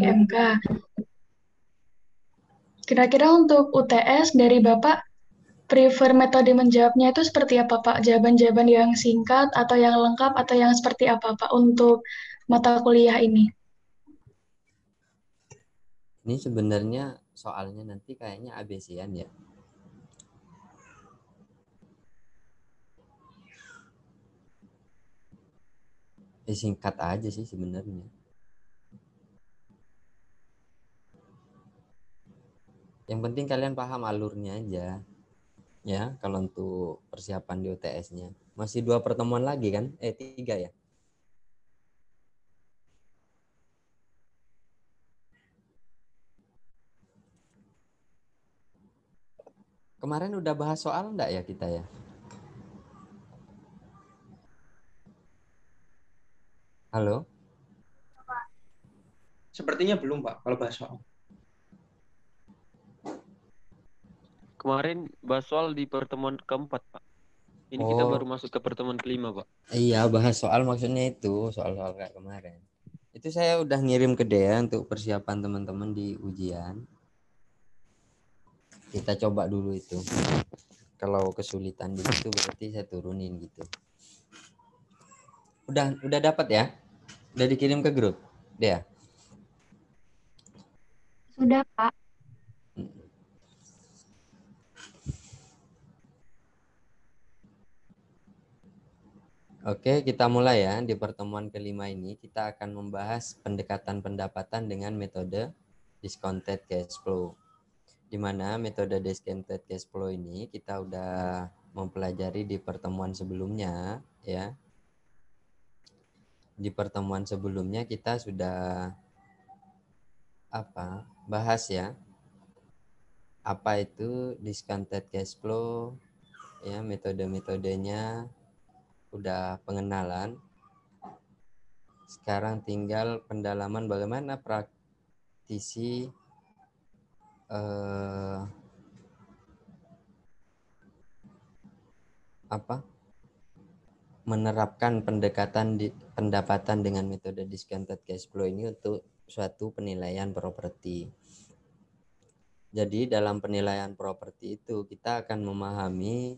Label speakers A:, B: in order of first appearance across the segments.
A: MK. Kira-kira untuk UTS dari Bapak prefer metode menjawabnya itu seperti apa, Pak? Jawaban-jawaban yang singkat atau yang lengkap atau yang seperti apa, Pak, untuk mata kuliah ini?
B: Ini sebenarnya soalnya nanti kayaknya ABC-an ya. Singkat aja sih sebenarnya. Yang penting kalian paham alurnya aja. Ya, kalau untuk persiapan di UTS-nya. Masih 2 pertemuan lagi kan? 3 ya? Kemarin udah bahas soal enggak ya kita ya? Halo?
C: Sepertinya belum, Pak, kalau bahas soal.
D: Kemarin bahas soal di pertemuan keempat, Pak. Ini kita baru masuk ke pertemuan kelima, Pak.
B: Iya, bahas soal maksudnya itu, soal-soal kayak kemarin. Itu saya udah ngirim ke Dea untuk persiapan teman-teman di ujian. Kita coba dulu itu. Kalau kesulitan di situ berarti saya turunin gitu. Udah dapat ya? Udah dikirim ke grup, Dea?
A: Sudah, Pak.
B: Oke, kita mulai ya. Di pertemuan kelima ini kita akan membahas pendekatan pendapatan dengan metode discounted cash flow. Di mana metode discounted cash flow ini kita udah mempelajari di pertemuan sebelumnya ya. Di pertemuan sebelumnya kita sudah bahas ya. Apa itu discounted cash flow ya, metode-metodenya udah pengenalan. Sekarang tinggal pendalaman bagaimana praktisi menerapkan pendapatan dengan metode discounted cash flow ini untuk suatu penilaian properti. Jadi dalam penilaian properti itu kita akan memahami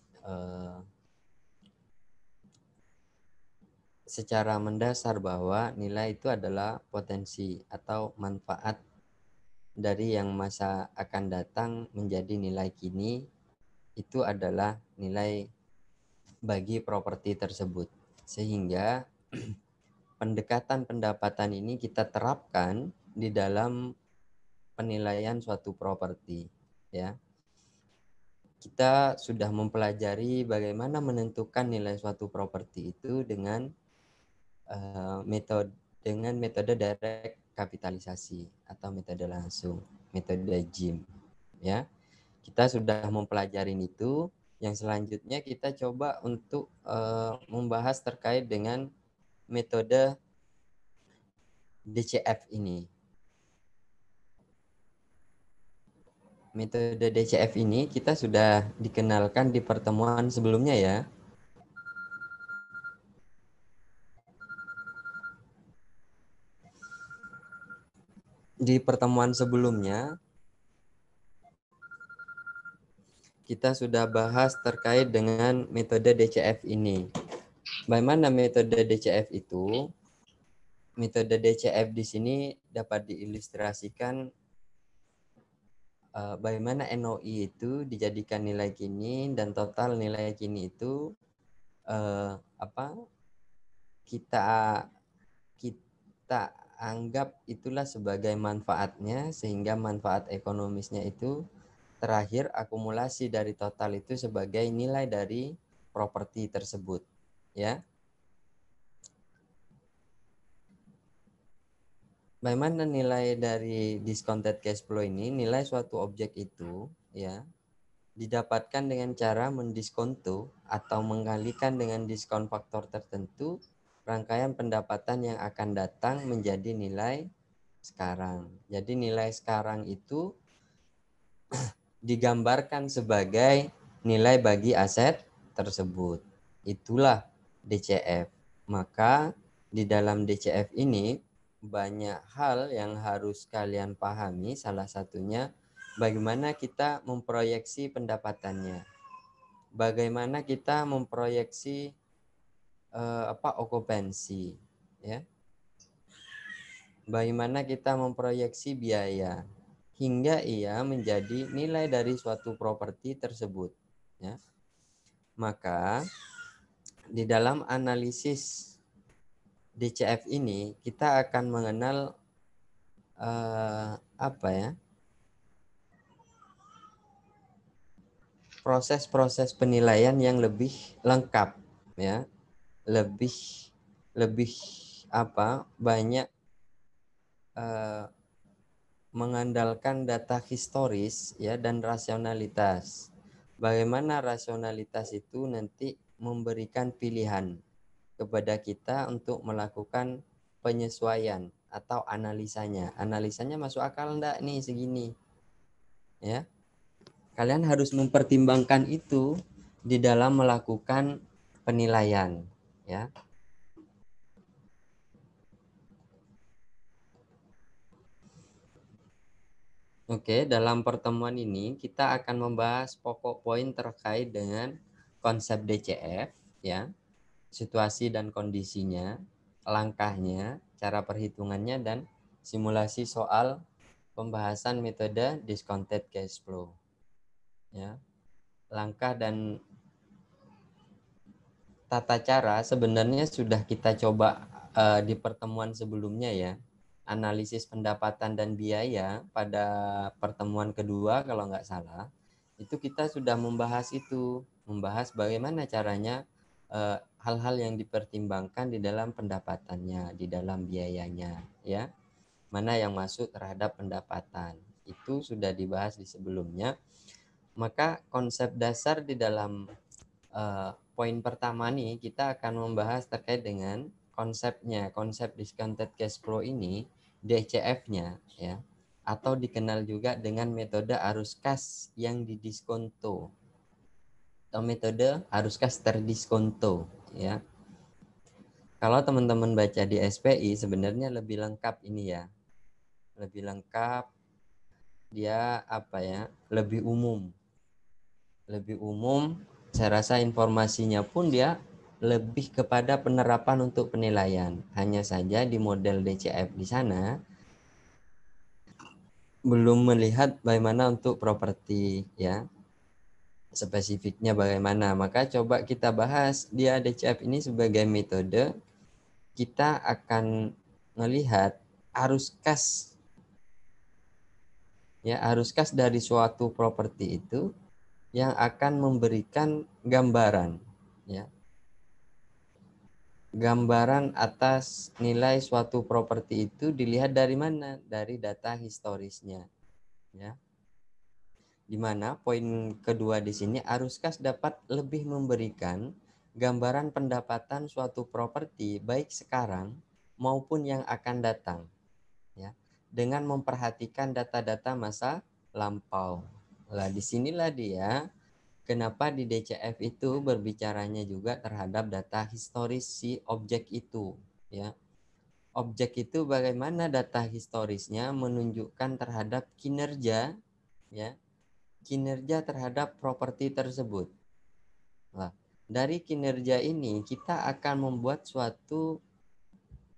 B: secara mendasar bahwa nilai itu adalah potensi atau manfaat dari yang masa akan datang menjadi nilai kini, itu adalah nilai bagi properti tersebut. Sehingga pendekatan pendapatan ini kita terapkan di dalam penilaian suatu properti ya. Kita sudah mempelajari bagaimana menentukan nilai suatu properti itu dengan metode direct kapitalisasi atau metode langsung, metode JIM ya. Kita sudah mempelajari itu. Yang selanjutnya kita coba untuk membahas terkait dengan metode DCF ini. Metode DCF ini kita sudah dikenalkan di pertemuan sebelumnya ya. Di pertemuan sebelumnya kita sudah bahas terkait dengan metode DCF ini. Bagaimana metode DCF itu? Metode DCF di sini dapat diilustrasikan bagaimana NOI itu dijadikan nilai kini dan total nilai kini itu kita anggap itulah sebagai manfaatnya, sehingga manfaat ekonomisnya itu terakhir akumulasi dari total itu sebagai nilai dari properti tersebut ya. Bagaimana nilai dari discounted cash flow ini? Nilai suatu objek itu ya didapatkan dengan cara mendiskonto atau mengkalikan dengan diskon faktor tertentu rangkaian pendapatan yang akan datang menjadi nilai sekarang. Jadi nilai sekarang itu digambarkan sebagai nilai bagi aset tersebut. Itulah DCF. Maka di dalam DCF ini banyak hal yang harus kalian pahami. Salah satunya bagaimana kita memproyeksi pendapatannya. Bagaimana kita memproyeksi okupansi, ya. Bagaimana kita memproyeksi biaya hingga ia menjadi nilai dari suatu properti tersebut, ya. Maka di dalam analisis DCF ini kita akan mengenal proses-proses penilaian yang lebih lengkap, ya, lebih banyak mengandalkan data historis, ya, dan rasionalitas. Bagaimana rasionalitas itu nanti memberikan pilihan kepada kita untuk melakukan penyesuaian atau analisanya. Analisanya masuk akal enggak nih segini? Ya. Kalian harus mempertimbangkan itu di dalam melakukan penilaian, ya. Oke, dalam pertemuan ini kita akan membahas pokok poin terkait dengan konsep DCF, ya, situasi dan kondisinya, langkahnya, cara perhitungannya, dan simulasi soal pembahasan metode discounted cash flow. Ya, langkah dan tata cara sebenarnya sudah kita coba di pertemuan sebelumnya, ya. Analisis pendapatan dan biaya pada pertemuan kedua kalau nggak salah, itu kita sudah membahas bagaimana caranya hal-hal yang dipertimbangkan di dalam pendapatannya, di dalam biayanya, ya. Mana yang masuk terhadap pendapatan. Itu sudah dibahas di sebelumnya. Maka konsep dasar di dalam poin pertama nih kita akan membahas terkait dengan konsepnya. Konsep discounted cash flow ini, DCF-nya, ya, atau dikenal juga dengan metode arus kas yang didiskonto atau metode arus kas terdiskonto, ya. Kalau teman-teman baca di SPI sebenarnya lebih lengkap ini, ya. Lebih lengkap, dia lebih umum. Lebih umum, saya rasa informasinya pun dia lebih kepada penerapan untuk penilaian. Hanya saja di model DCF di sana belum melihat bagaimana untuk properti, ya. Spesifiknya bagaimana. Maka coba kita bahas dia DCF ini sebagai metode. Kita akan melihat arus kas, ya, arus kas dari suatu properti itu yang akan memberikan gambaran, ya, gambaran atas nilai suatu properti itu dilihat dari mana? Dari data historisnya, ya. Di mana poin kedua di sini arus kas dapat lebih memberikan gambaran pendapatan suatu properti baik sekarang maupun yang akan datang, ya, dengan memperhatikan data-data masa lampau. Lah disinilah dia kenapa di DCF itu berbicaranya juga terhadap data historis si objek itu, ya. Objek itu bagaimana data historisnya menunjukkan terhadap kinerja, ya, kinerja terhadap properti tersebut. Nah, dari kinerja ini kita akan membuat suatu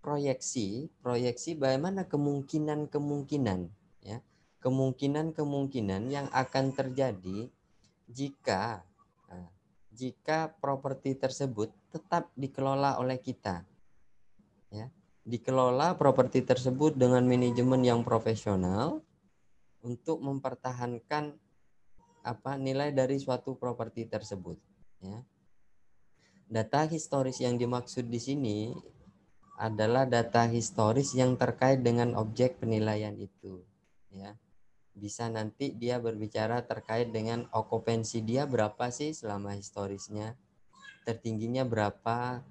B: proyeksi bagaimana kemungkinan, ya, kemungkinan yang akan terjadi jika properti tersebut tetap dikelola oleh kita, ya, dikelola properti tersebut dengan manajemen yang profesional untuk mempertahankan nilai dari suatu properti tersebut, ya. Data historis yang dimaksud di sini adalah data historis yang terkait dengan objek penilaian itu, ya. Bisa nanti dia berbicara terkait dengan okupansi dia berapa sih selama historisnya, tertingginya berapa,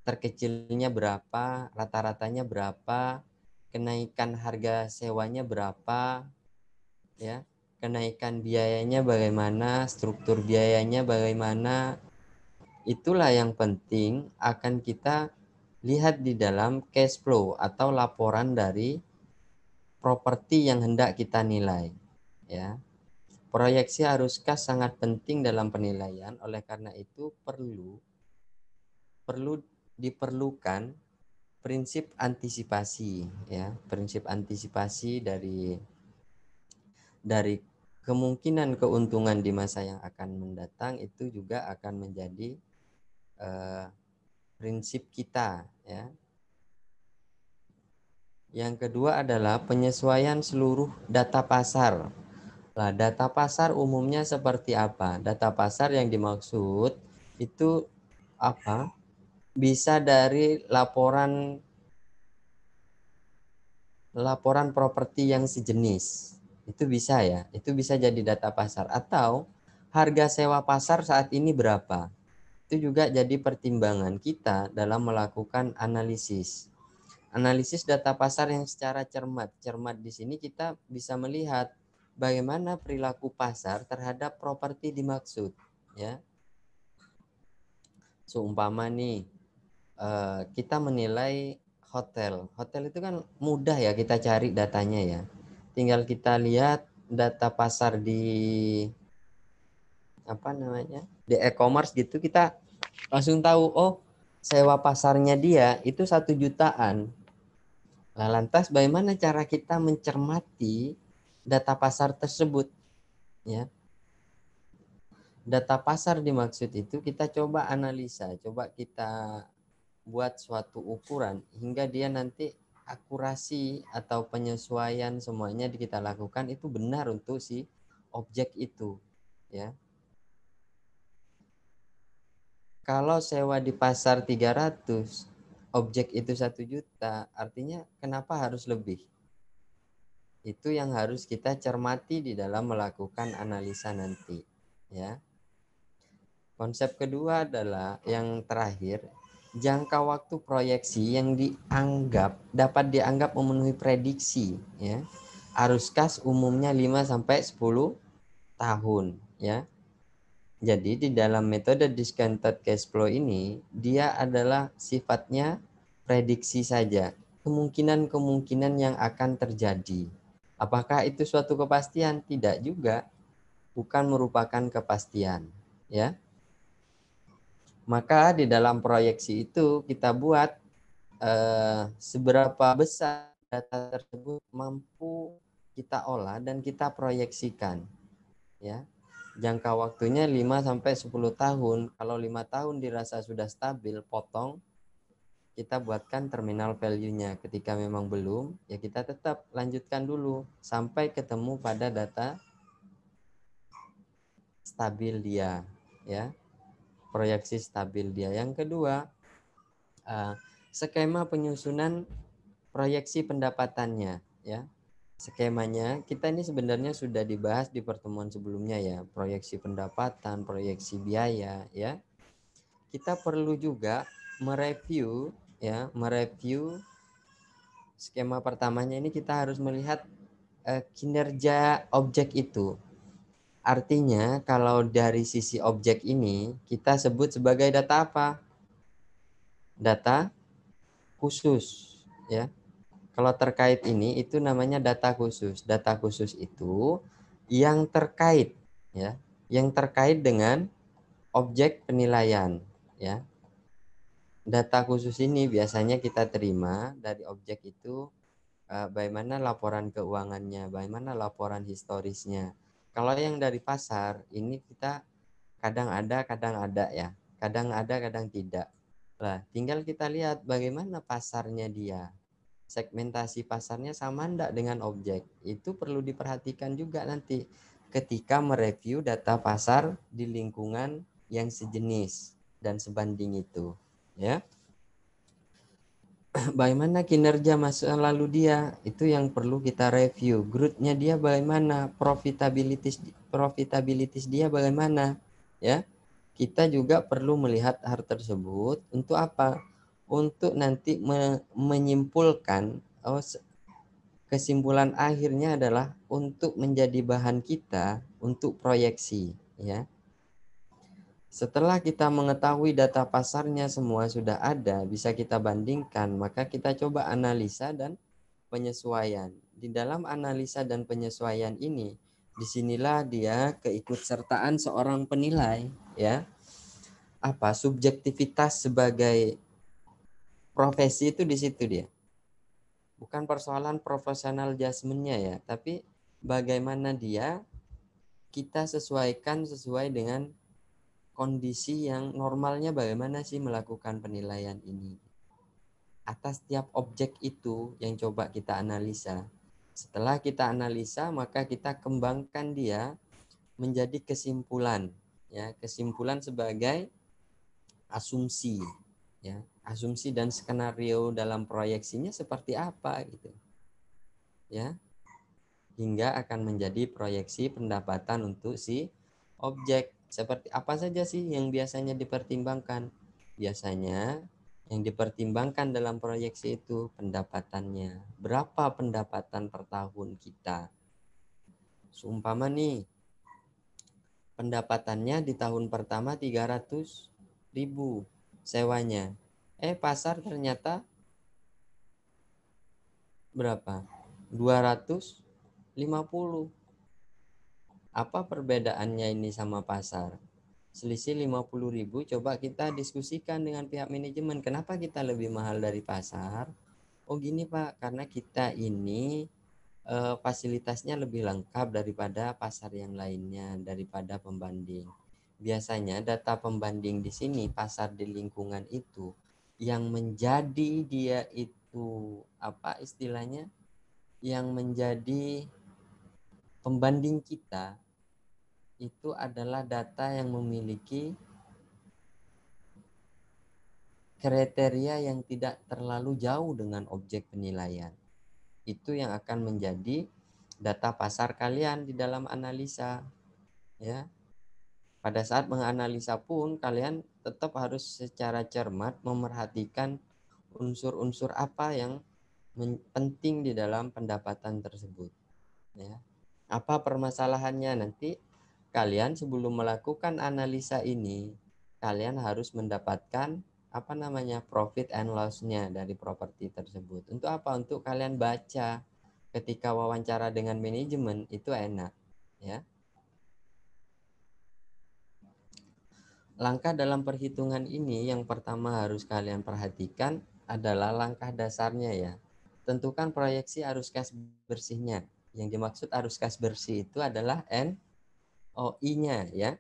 B: terkecilnya berapa, rata-ratanya berapa, kenaikan harga sewanya berapa, ya, kenaikan biayanya bagaimana, struktur biayanya bagaimana. Itulah yang penting akan kita lihat di dalam cash flow atau laporan dari properti yang hendak kita nilai, ya. Proyeksi arus kas sangat penting dalam penilaian, oleh karena itu perlu diperlukan prinsip antisipasi, ya. Prinsip antisipasi dari kemungkinan keuntungan di masa yang akan mendatang itu juga akan menjadi prinsip kita, ya. Yang kedua adalah penyesuaian seluruh data pasar. Nah, data pasar umumnya seperti apa? Data pasar yang dimaksud itu apa? Bisa dari laporan properti yang sejenis. Itu bisa ya. Itu bisa jadi data pasar, atau harga sewa pasar saat ini berapa. Itu juga jadi pertimbangan kita dalam melakukan analisis. Analisis data pasar yang secara cermat. Cermat di sini kita bisa melihat bagaimana perilaku pasar terhadap properti dimaksud, ya. Seumpama nih kita menilai hotel. Hotel itu kan mudah ya kita cari datanya ya. Tinggal kita lihat data pasar di di e-commerce gitu, kita langsung tahu, oh sewa pasarnya dia itu 1 jutaan. Nah, lantas bagaimana cara kita mencermati data pasar tersebut, ya? Data pasar dimaksud itu kita coba analisa, coba kita buat suatu ukuran hingga dia nanti akurasi atau penyesuaian semuanya kita lakukan itu benar untuk si objek itu, ya. Kalau sewa di pasar 300, objek itu 1 juta, artinya kenapa harus lebih? Itu yang harus kita cermati di dalam melakukan analisa nanti, ya. Konsep kedua adalah yang terakhir, jangka waktu proyeksi yang dapat dianggap memenuhi prediksi, ya. Arus kas umumnya 5 sampai 10 tahun, ya. Jadi di dalam metode discounted cash flow ini dia adalah sifatnya prediksi saja, kemungkinan-kemungkinan yang akan terjadi. Apakah itu suatu kepastian? Tidak juga, bukan merupakan kepastian, ya. Maka di dalam proyeksi itu kita buat seberapa besar data tersebut mampu kita olah dan kita proyeksikan, ya. Jangka waktunya 5 sampai 10 tahun. Kalau 5 tahun dirasa sudah stabil, potong, kita buatkan terminal value-nya. Ketika memang belum, ya kita tetap lanjutkan dulu sampai ketemu pada data stabil dia, ya. Proyeksi stabil dia. Yang kedua, skema penyusunan proyeksi pendapatannya, ya. Skemanya kita ini sebenarnya sudah dibahas di pertemuan sebelumnya ya, proyeksi pendapatan, proyeksi biaya, ya. Kita perlu juga mereview skema pertamanya ini. Kita harus melihat kinerja objek itu. Artinya kalau dari sisi objek ini kita sebut sebagai data apa? Data khusus, ya. Kalau terkait ini itu namanya data khusus. Data khusus itu yang terkait, ya, yang terkait dengan objek penilaian, ya. Data khusus ini biasanya kita terima dari objek itu bagaimana laporan keuangannya, bagaimana laporan historisnya. Kalau yang dari pasar ini kita kadang ada ya. Kadang ada, kadang tidak. Lah, tinggal kita lihat bagaimana pasarnya dia. Segmentasi pasarnya sama enggak dengan objek. Itu perlu diperhatikan juga nanti ketika mereview data pasar di lingkungan yang sejenis dan sebanding itu, ya. Bagaimana kinerja masa lalu dia, itu yang perlu kita review. Growth-nya dia bagaimana, profitabilitas dia bagaimana, ya. Kita juga perlu melihat hal tersebut untuk apa? Untuk nanti menyimpulkan, kesimpulan akhirnya adalah untuk menjadi bahan kita untuk proyeksi, ya. Setelah kita mengetahui data pasarnya semua sudah ada, bisa kita bandingkan, maka kita coba analisa dan penyesuaian. Di dalam analisa dan penyesuaian ini, disinilah dia keikutsertaan seorang penilai, ya. Apa subjektivitas sebagai profesi itu di situ dia. Bukan persoalan profesional judgment-nya ya, tapi bagaimana dia kita sesuaikan sesuai dengan kondisi yang normalnya, bagaimana sih melakukan penilaian ini. Atas tiap objek itu yang coba kita analisa. Setelah kita analisa, maka kita kembangkan dia menjadi kesimpulan, ya, kesimpulan sebagai asumsi, ya, asumsi dan skenario dalam proyeksinya seperti apa gitu, ya, hingga akan menjadi proyeksi pendapatan untuk si objek. Seperti apa saja sih yang biasanya dipertimbangkan? Biasanya yang dipertimbangkan dalam proyeksi itu pendapatannya. Berapa pendapatan per tahun kita? Seumpama nih, pendapatannya di tahun pertama 300.000 sewanya. Pasar ternyata berapa? 250. Apa perbedaannya ini sama pasar? Selisih 50.000. Coba kita diskusikan dengan pihak manajemen. Kenapa kita lebih mahal dari pasar? Oh gini Pak, karena kita ini fasilitasnya lebih lengkap daripada pasar yang lainnya, daripada pembanding. Biasanya data pembanding di sini, pasar di lingkungan itu, yang menjadi dia itu apa istilahnya? Yang menjadi pembanding kita itu adalah data yang memiliki kriteria yang tidak terlalu jauh dengan objek penilaian. Itu yang akan menjadi data pasar kalian di dalam analisa, ya. Pada saat menganalisa pun kalian tetap harus secara cermat memerhatikan unsur-unsur apa yang penting di dalam pendapatan tersebut, ya. Apa permasalahannya nanti? Kalian sebelum melakukan analisa ini, kalian harus mendapatkan apa namanya profit and loss-nya dari properti tersebut. Untuk apa? Untuk kalian baca ketika wawancara dengan manajemen itu enak, ya. Langkah dalam perhitungan ini yang pertama harus kalian perhatikan adalah langkah dasarnya ya. Tentukan proyeksi arus kas bersihnya. Yang dimaksud arus kas bersih itu adalah NOI-nya ya.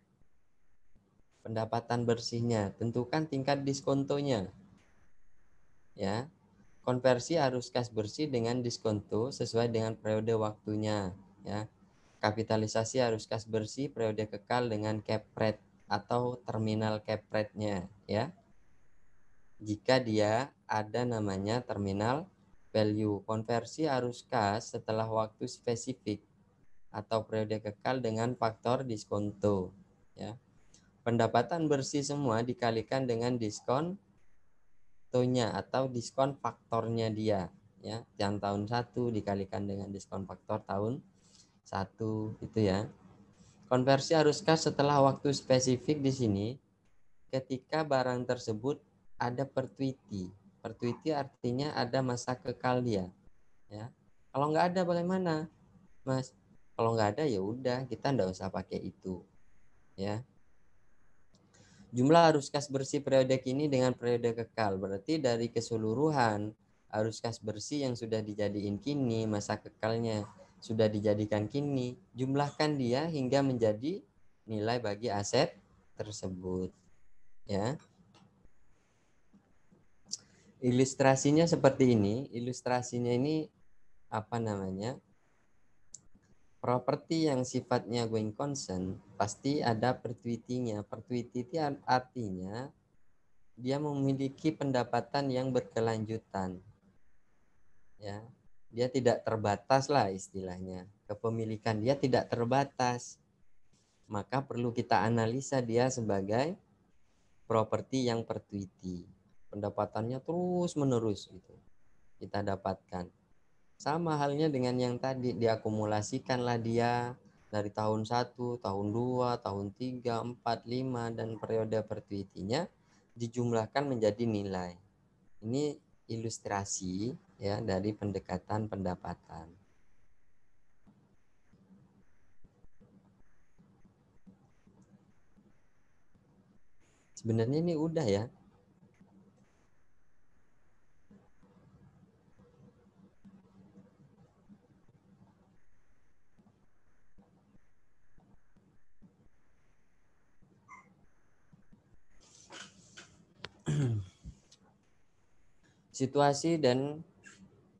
B: Pendapatan bersihnya, tentukan tingkat diskontonya. Ya. Konversi arus kas bersih dengan diskonto sesuai dengan periode waktunya, ya. Kapitalisasi arus kas bersih periode kekal dengan cap rate atau terminal cap rate-nya, ya. Jika dia ada namanya terminal value, konversi arus kas setelah waktu spesifik atau periode kekal dengan faktor diskonto, ya. Pendapatan bersih semua dikalikan dengan diskon tonya atau diskon faktornya dia, ya. Yang tahun 1 dikalikan dengan diskon faktor tahun 1 itu ya. Konversi arus kas setelah waktu spesifik di sini ketika barang tersebut ada pertuiti. Pertuiti artinya ada masa kekal dia, ya. Kalau nggak ada bagaimana, Mas? Kalau nggak ada ya udah kita nggak usah pakai itu, ya. Jumlah arus kas bersih periode kini dengan periode kekal. Berarti dari keseluruhan arus kas bersih yang sudah dijadiin kini, masa kekalnya sudah dijadikan kini, jumlahkan dia hingga menjadi nilai bagi aset tersebut. Ya. Ilustrasinya seperti ini. Ilustrasinya ini apa namanya? Properti yang sifatnya going concern pasti ada pertuitinya. Pertuiti artinya dia memiliki pendapatan yang berkelanjutan, ya. Dia tidak terbatas lah istilahnya, kepemilikan dia tidak terbatas, maka perlu kita analisa dia sebagai properti yang pertuiti, pendapatannya terus menerus gitu kita dapatkan. Sama halnya dengan yang tadi, diakumulasikanlah dia, dari tahun 1, tahun 2, tahun 3, 4, 5, dan periode pertwitinya dijumlahkan menjadi nilai. Ini ilustrasi ya dari pendekatan pendapatan. Sebenarnya ini udah ya.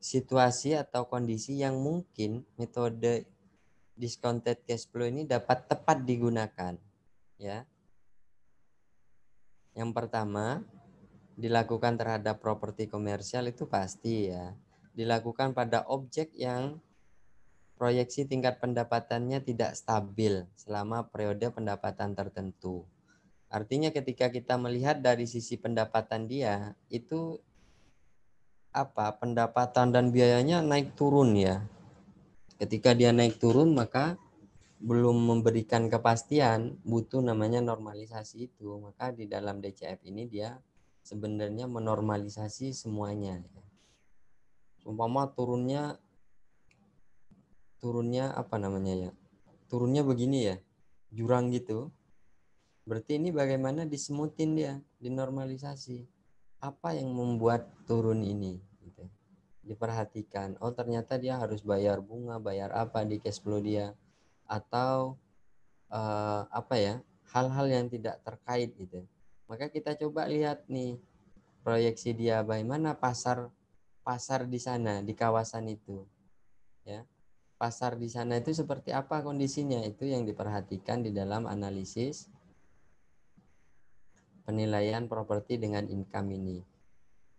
B: Situasi atau kondisi yang mungkin metode discounted cash flow ini dapat tepat digunakan ya. Yang pertama, dilakukan terhadap properti komersial itu pasti ya. Dilakukan pada objek yang proyeksi tingkat pendapatannya tidak stabil selama periode pendapatan tertentu. Artinya ketika kita melihat dari sisi pendapatan dia, itu pendapatan dan biayanya naik turun ya. Ketika dia naik turun maka belum memberikan kepastian, butuh namanya normalisasi itu. Maka di dalam DCF ini dia sebenarnya menormalisasi semuanya. Umpama turunnya turunnya begini ya, jurang gitu. Berarti ini bagaimana disemutin dia, dinormalisasi. Apa yang membuat turun ini? Gitu. Diperhatikan. Oh ternyata dia harus bayar bunga, bayar apa di cash flow dia, atau hal-hal yang tidak terkait gitu. Maka kita coba lihat nih proyeksi dia bagaimana pasar di sana di kawasan itu, ya. Pasar di sana itu seperti apa kondisinya, itu yang diperhatikan di dalam analisis penilaian properti dengan income ini.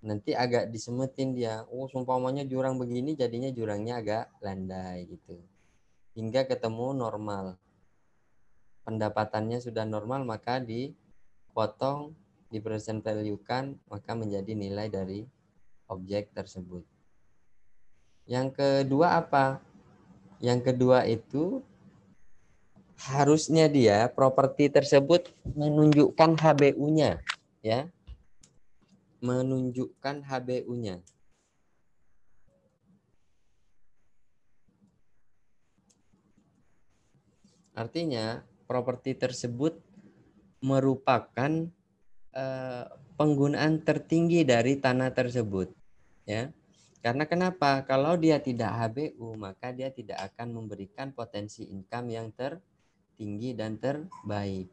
B: Nanti agak disemetin dia, seumpamanya jurang begini jadinya jurangnya agak landai gitu. Hingga ketemu normal. Pendapatannya sudah normal maka dipotong, di present value kan, maka menjadi nilai dari objek tersebut. Yang kedua apa? Yang kedua itu harusnya dia properti tersebut menunjukkan HBU-nya, ya. Menunjukkan HBU-nya. Artinya properti tersebut merupakan penggunaan tertinggi dari tanah tersebut, ya. Karena kenapa? Kalau dia tidak HBU, maka dia tidak akan memberikan potensi income yang tertinggi dan terbaik.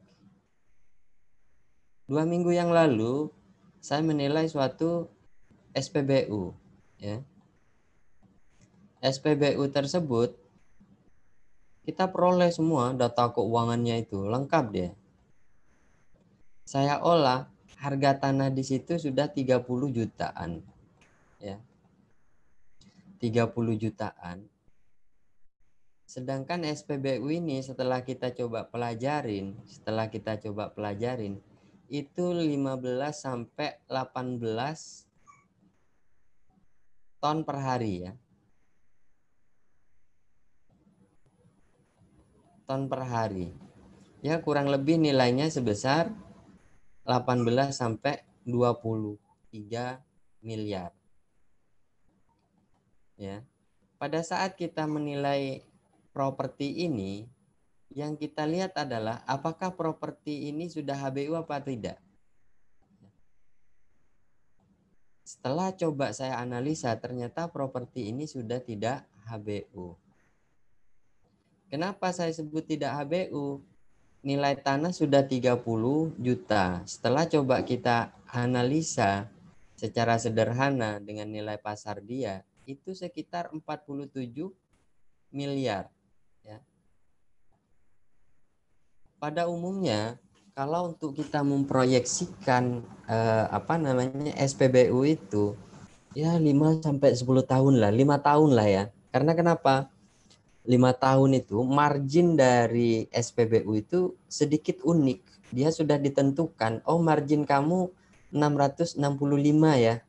B: 2 minggu yang lalu, saya menilai suatu SPBU. Ya. SPBU tersebut, kita peroleh semua data keuangannya itu, lengkap dia. Saya olah, harga tanah di situ sudah 30 jutaan. Ya. 30 jutaan. Sedangkan SPBU ini setelah kita coba pelajarin, itu 15 sampai 18 ton per hari ya. Ton per hari. Ya kurang lebih nilainya sebesar 18 sampai 23 miliar. Ya. Pada saat kita menilai properti ini, yang kita lihat adalah apakah properti ini sudah HBU apa tidak. Setelah coba saya analisa, ternyata properti ini sudah tidak HBU. Kenapa saya sebut tidak HBU? Nilai tanah sudah 30 juta. Setelah coba kita analisa secara sederhana dengan nilai pasar dia, itu sekitar 47 miliar. Ya. Pada umumnya, kalau untuk kita memproyeksikan SPBU itu ya 5 sampai 10 tahun lah, 5 tahun lah ya. Karena kenapa? 5 tahun itu margin dari SPBU itu sedikit unik. Dia sudah ditentukan, oh margin kamu 665 ya.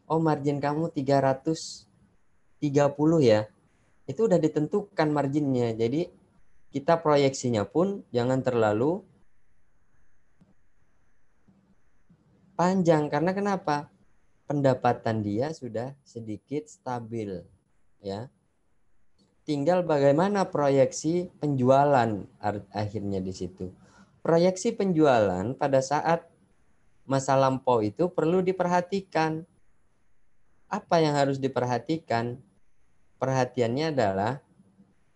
B: Oh margin kamu 330 ya. Itu udah ditentukan marginnya. Jadi kita proyeksinya pun jangan terlalu panjang. Karena kenapa? Pendapatan dia sudah sedikit stabil, ya. Tinggal bagaimana proyeksi penjualan akhirnya di situ. Proyeksi penjualan pada saat masa lampau itu perlu diperhatikan. Apa yang harus diperhatikan? Perhatiannya adalah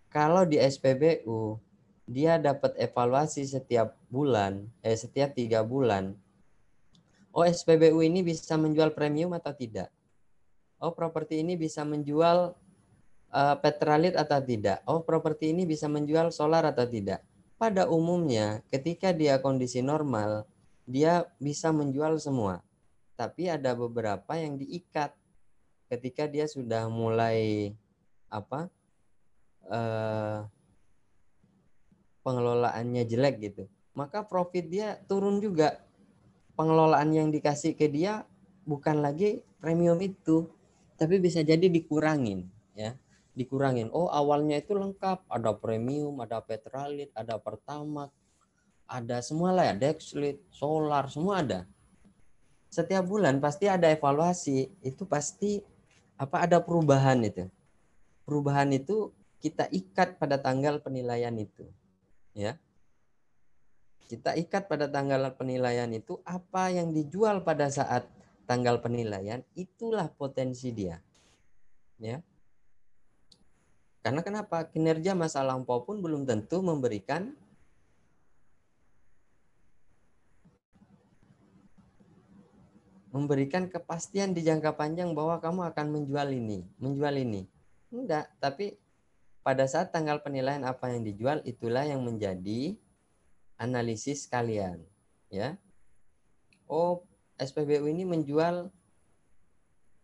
B: kalau di SPBU dia dapat evaluasi setiap bulan, setiap 3 bulan. Oh, SPBU ini bisa menjual premium atau tidak? Oh, properti ini bisa menjual petralit atau tidak? Oh, properti ini bisa menjual solar atau tidak? Pada umumnya, ketika dia kondisi normal, dia bisa menjual semua. Tapi ada beberapa yang diikat ketika dia sudah mulai pengelolaannya jelek gitu. Maka profit dia turun juga. Pengelolaan yang dikasih ke dia bukan lagi premium itu, tapi bisa jadi dikurangin, ya. Dikurangin. Oh, awalnya itu lengkap, ada premium, ada petralit, ada pertamax, ada semua lah ya, dexlit, solar, semua ada. Setiap bulan pasti ada evaluasi, itu pasti ada perubahan itu. Perubahan itu kita ikat pada tanggal penilaian itu, ya. Kita ikat pada tanggal penilaian itu, apa yang dijual pada saat tanggal penilaian, itulah potensi dia, ya. Karena kenapa? Kinerja masa lampau pun belum tentu memberikan kepastian di jangka panjang bahwa kamu akan menjual ini. Enggak, tapi pada saat tanggal penilaian apa yang dijual, itulah yang menjadi analisis kalian, ya. Oh, SPBU ini menjual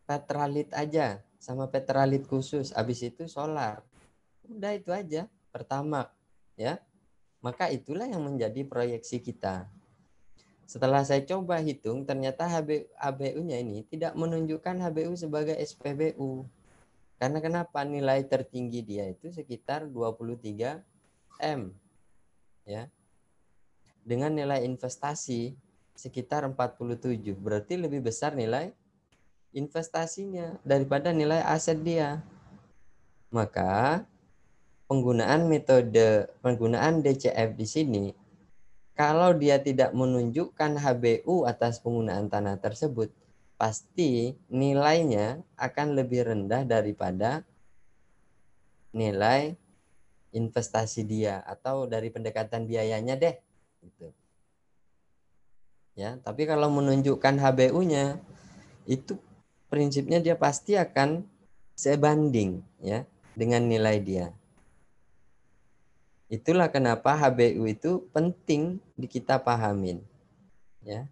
B: petralit aja sama petralit khusus, habis itu solar. Udah itu aja, pertama, ya. Maka itulah yang menjadi proyeksi kita. Setelah saya coba hitung, ternyata HBU-nya ini tidak menunjukkan HBU sebagai SPBU. Karena kenapa? Nilai tertinggi dia itu sekitar 23 M, ya. Dengan nilai investasi sekitar 47, berarti lebih besar nilai investasinya daripada nilai aset dia. Maka penggunaan DCF di sini, kalau dia tidak menunjukkan HBU atas penggunaan tanah tersebut, pasti nilainya akan lebih rendah daripada nilai investasi dia atau dari pendekatan biayanya deh, gitu. Ya, tapi kalau menunjukkan HBU-nya, itu prinsipnya dia pasti akan sebanding, ya, dengan nilai dia. Itulah kenapa HBU itu penting kita pahamin, ya.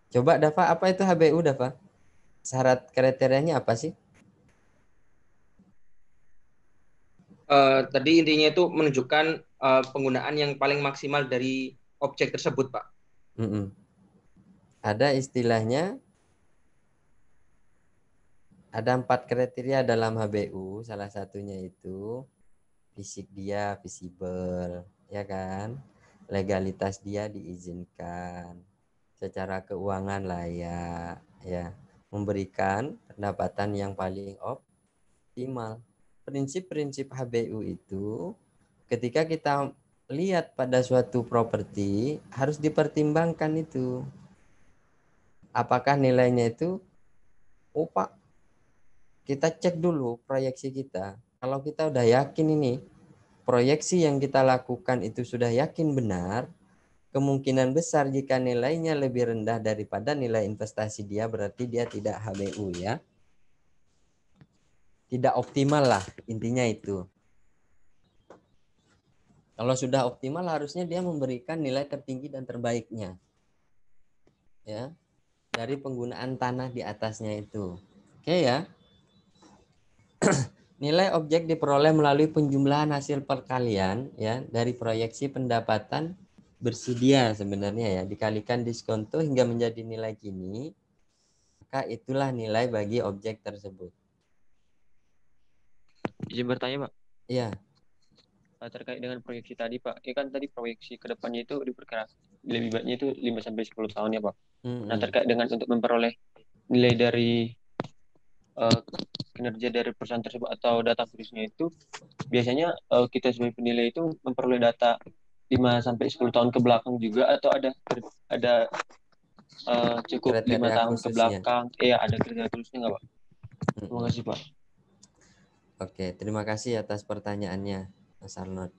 B: Coba Dava, apa itu HBU, Dava? Syarat kriterianya apa sih?
C: Tadi intinya itu menunjukkan penggunaan yang paling maksimal dari objek tersebut, Pak.
B: Ada istilahnya, ada 4 kriteria dalam HBU. Salah satunya itu fisik dia visible, ya kan? Legalitas dia diizinkan, secara keuangan layak, ya, memberikan pendapatan yang paling optimal. Prinsip-prinsip HBU itu ketika kita lihat pada suatu properti harus dipertimbangkan itu. Apakah nilainya itu, oh Pak, kita cek dulu proyeksi kita. Kalau kita udah yakin ini, proyeksi yang kita lakukan itu sudah yakin benar, kemungkinan besar jika nilainya lebih rendah daripada nilai investasi dia, berarti dia tidak HBU, ya. Tidak optimal lah, intinya itu. Kalau sudah optimal harusnya dia memberikan nilai tertinggi dan terbaiknya, ya, dari penggunaan tanah di atasnya itu. Oke, ya. Nilai objek diperoleh melalui penjumlahan hasil perkalian, ya, dari proyeksi pendapatan bersedia sebenarnya, ya, dikalikan diskonto hingga menjadi nilai kini, maka itulah nilai bagi objek tersebut.
D: Izin bertanya, Pak.
B: Iya.
D: terkait dengan proyeksi tadi Pak. Ya kan tadi proyeksi ke depannya itu diperkirakan lebih baiknya itu 5 sampai 10 tahun ya Pak. Nah,
B: Mm-mm.
D: terkait dengan untuk memperoleh nilai dari eh, kinerja dari perusahaan tersebut atau data khususnya itu biasanya kita sebagai penilai itu memperoleh data 5 sampai 10 tahun ke belakang juga atau ada cukup 5
B: Kriteria
D: tahun ke
B: khususnya.
D: belakang. Ada kriteria tulisnya nggak Pak? Terima
B: Mm-mm.
D: kasih Pak.
B: Oke, terima kasih atas pertanyaannya, Mas Arnold.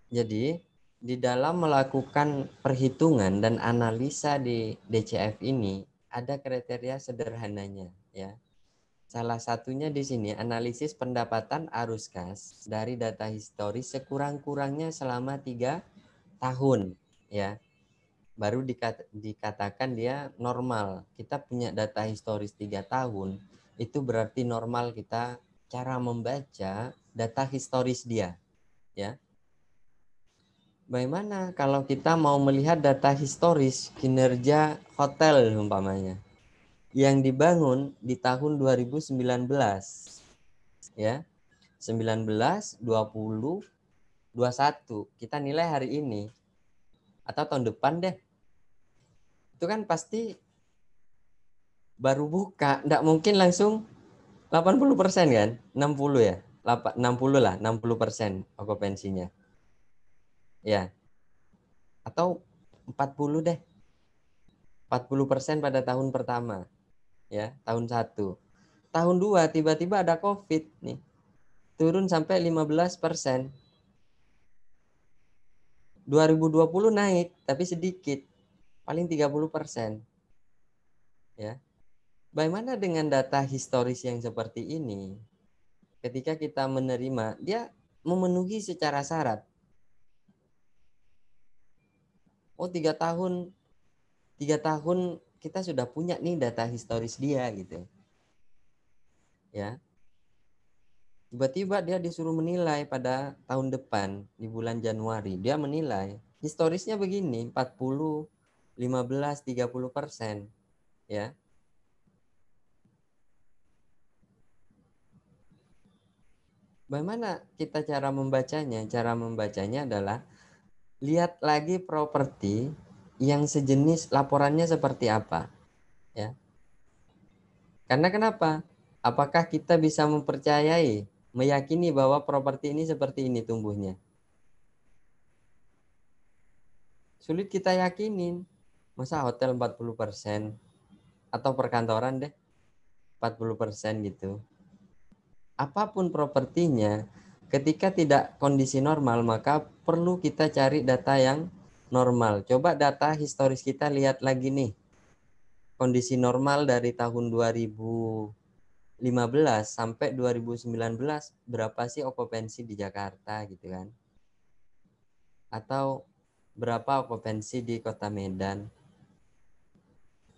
B: Jadi, di dalam melakukan perhitungan dan analisa di DCF ini ada kriteria sederhananya, ya. Salah satunya di sini analisis pendapatan arus kas dari data historis sekurang-kurangnya selama 3 tahun, ya. Baru dikatakan dia normal. Kita punya data historis 3 tahun, itu berarti normal kita cara membaca data historis dia, ya. Bagaimana kalau kita mau melihat data historis kinerja hotel umpamanya yang dibangun di tahun 2019, ya. 19, 20, 21 kita nilai hari ini atau tahun depan deh. Itu kan pasti baru buka, enggak mungkin langsung 80% kan? 60 ya? 60 lah, 60% okupansinya. Ya, atau 40 deh. 40% pada tahun pertama, ya, tahun 1. Tahun 2 tiba-tiba ada Covid nih. Turun sampai 15%. 2020 naik tapi sedikit, paling 30%, ya. Bagaimana dengan data historis yang seperti ini? Ketika kita menerima, dia memenuhi secara syarat. Oh, 3 tahun kita sudah punya nih data historis dia gitu, ya. Tiba-tiba dia disuruh menilai pada tahun depan di bulan Januari. Dia menilai historisnya begini, 40, 15, 30%, ya. Bagaimana kita cara membacanya? Cara membacanya adalah lihat lagi properti yang sejenis laporannya seperti apa, ya. Karena kenapa? Apakah kita bisa mempercayai, meyakini bahwa properti ini seperti ini tumbuhnya? Sulit kita yakinin. Masa hotel 40% atau perkantoran deh 40% gitu. Apapun propertinya, ketika tidak kondisi normal maka perlu kita cari data yang normal. Coba data historis kita lihat lagi nih. Kondisi normal dari tahun 2015 sampai 2019 berapa sih okupansi di Jakarta gitu kan? Atau berapa okupansi di Kota Medan?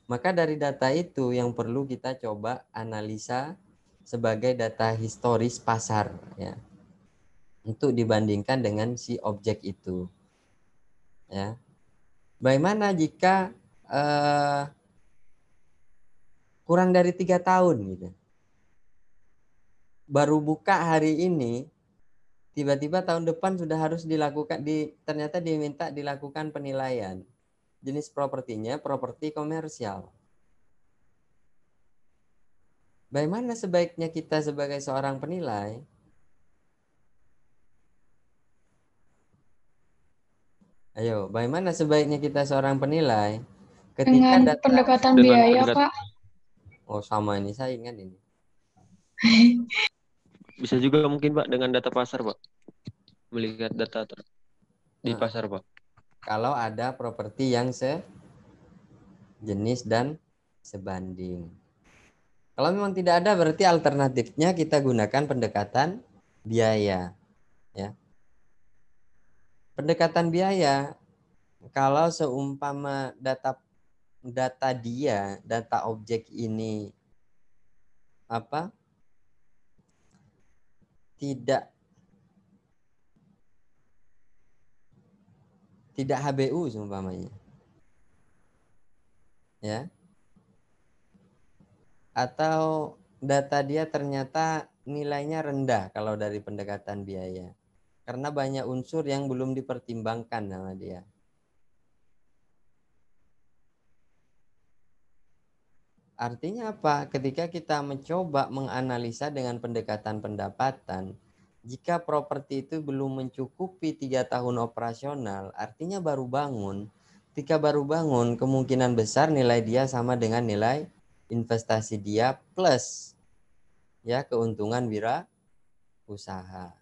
B: Maka dari data itu yang perlu kita coba analisa sebagai data historis pasar, ya, untuk dibandingkan dengan si objek itu, ya. Bagaimana jika kurang dari 3 tahun gitu, baru buka hari ini, tiba-tiba tahun depan sudah harus dilakukan, ternyata diminta dilakukan penilaian jenis propertinya properti komersial. Bagaimana sebaiknya kita sebagai seorang penilai? Ayo, bagaimana sebaiknya kita seorang penilai ketika
A: Dengan
B: data,
A: pendekatan
D: Dengan
A: biaya,
D: pendekat
A: Pak.
B: oh sama ini saya ingat ini.
D: bisa juga mungkin Pak dengan data pasar Pak. Melihat data di
B: Nah,
D: pasar Pak.
B: kalau ada properti yang sejenis dan sebanding. Kalau memang tidak ada, berarti alternatifnya kita gunakan pendekatan biaya, ya. Pendekatan biaya, kalau seumpama data objek ini apa? Tidak HBU seumpamanya, ya. Atau data dia ternyata nilainya rendah kalau dari pendekatan biaya. karena banyak unsur yang belum dipertimbangkan sama dia. Artinya apa? Ketika kita mencoba menganalisa dengan pendekatan pendapatan, jika properti itu belum mencukupi 3 tahun operasional, artinya baru bangun. Ketika baru bangun, kemungkinan besar nilai dia sama dengan nilai investasi dia plus ya keuntungan wirausaha.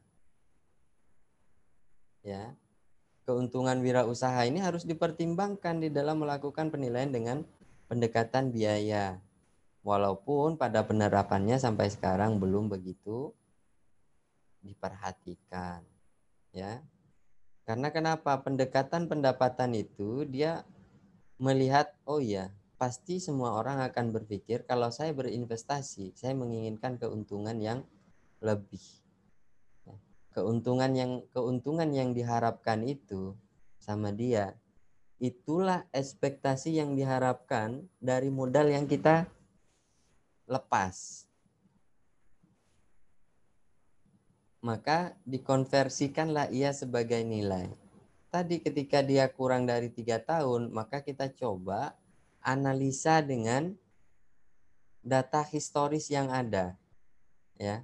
B: Ya. Keuntungan wirausaha ini harus dipertimbangkan di dalam melakukan penilaian dengan pendekatan biaya. Walaupun pada penerapannya sampai sekarang belum begitu diperhatikan, ya. Karena kenapa? Pendekatan pendapatan itu dia melihat, oh iya, pasti semua orang akan berpikir kalau saya berinvestasi, saya menginginkan keuntungan yang lebih. Keuntungan yang diharapkan itu sama dia, itulah ekspektasi yang diharapkan dari modal yang kita lepas. Maka dikonversikanlah ia sebagai nilai. Tadi ketika dia kurang dari 3 tahun, maka kita coba analisa dengan data historis yang ada. Ya.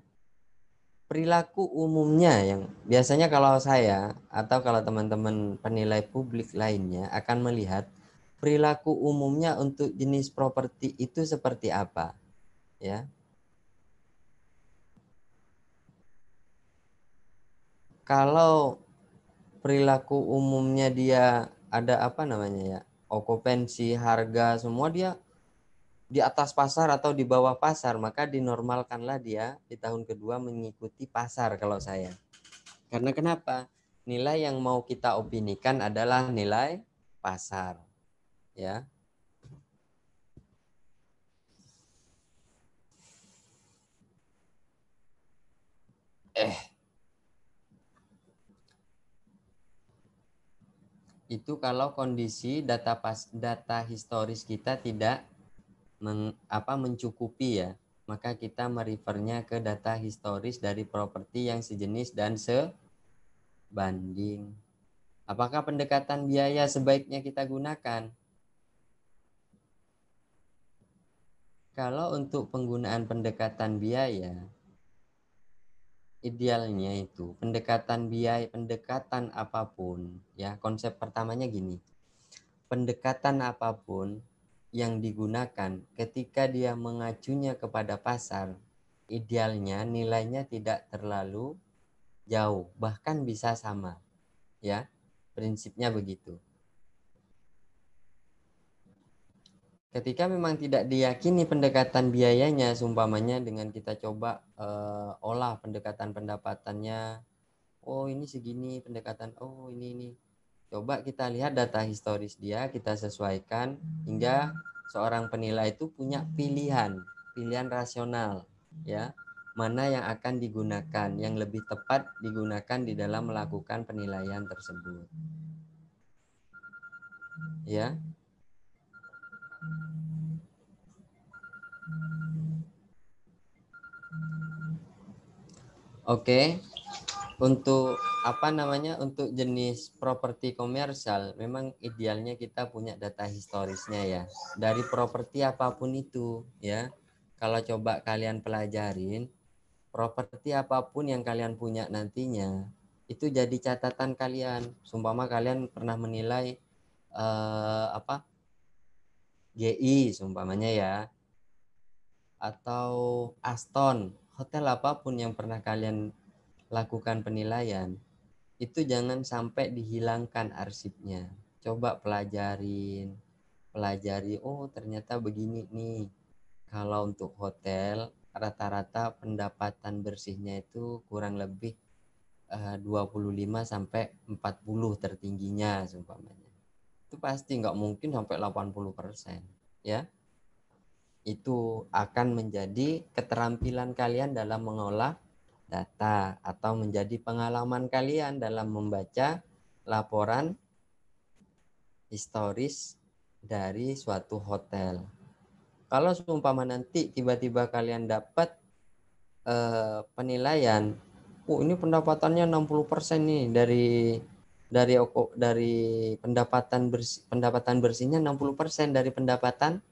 B: Perilaku umumnya yang biasanya kalau saya atau kalau teman-teman penilai publik lainnya akan melihat perilaku umumnya untuk jenis properti itu seperti apa. Ya. Kalau perilaku umumnya dia ada apa namanya ya, okupansi, harga, semua dia di atas pasar atau di bawah pasar, maka dinormalkanlah dia di tahun kedua mengikuti pasar kalau saya. Karena kenapa? Nilai yang mau kita opinikan adalah nilai pasar. Ya. Itu kalau kondisi data historis kita tidak mencukupi ya, maka kita merefernya ke data historis dari properti yang sejenis dan sebanding. Apakah pendekatan biaya sebaiknya kita gunakan? Kalau untuk penggunaan pendekatan biaya, idealnya itu pendekatan biaya, pendekatan apapun ya, konsep pertamanya gini. Pendekatan apapun yang digunakan ketika dia mengacunya kepada pasar, idealnya nilainya tidak terlalu jauh, bahkan bisa sama. Ya, prinsipnya begitu. Ketika memang tidak diyakini pendekatan biayanya, seumpamanya dengan kita coba olah pendekatan pendapatannya, oh ini segini pendekatan, oh ini. Coba kita lihat data historis dia, kita sesuaikan hingga seorang penilai itu punya pilihan rasional, ya, mana yang akan digunakan, yang lebih tepat digunakan di dalam melakukan penilaian tersebut. Ya. Oke. Untuk untuk jenis properti komersial memang idealnya kita punya data historisnya ya, dari properti apapun itu ya. Kalau coba kalian pelajarin properti apapun yang kalian punya nantinya, itu jadi catatan kalian. Sumpama kalian pernah menilai GI sumpamanya ya, atau Aston, hotel apapun yang pernah kalian lakukan penilaian, itu jangan sampai dihilangkan arsipnya. Coba pelajari, oh ternyata begini nih. Kalau untuk hotel rata-rata pendapatan bersihnya itu kurang lebih 25 sampai 40 tertingginya seumpamanya. Itu pasti nggak mungkin sampai 80%, ya. Itu akan menjadi keterampilan kalian dalam mengolah data atau menjadi pengalaman kalian dalam membaca laporan historis dari suatu hotel. Kalau seumpama nanti tiba-tiba kalian dapat penilaian oh ini pendapatannya 60% nih dari pendapatan bersihnya 60% dari pendapatan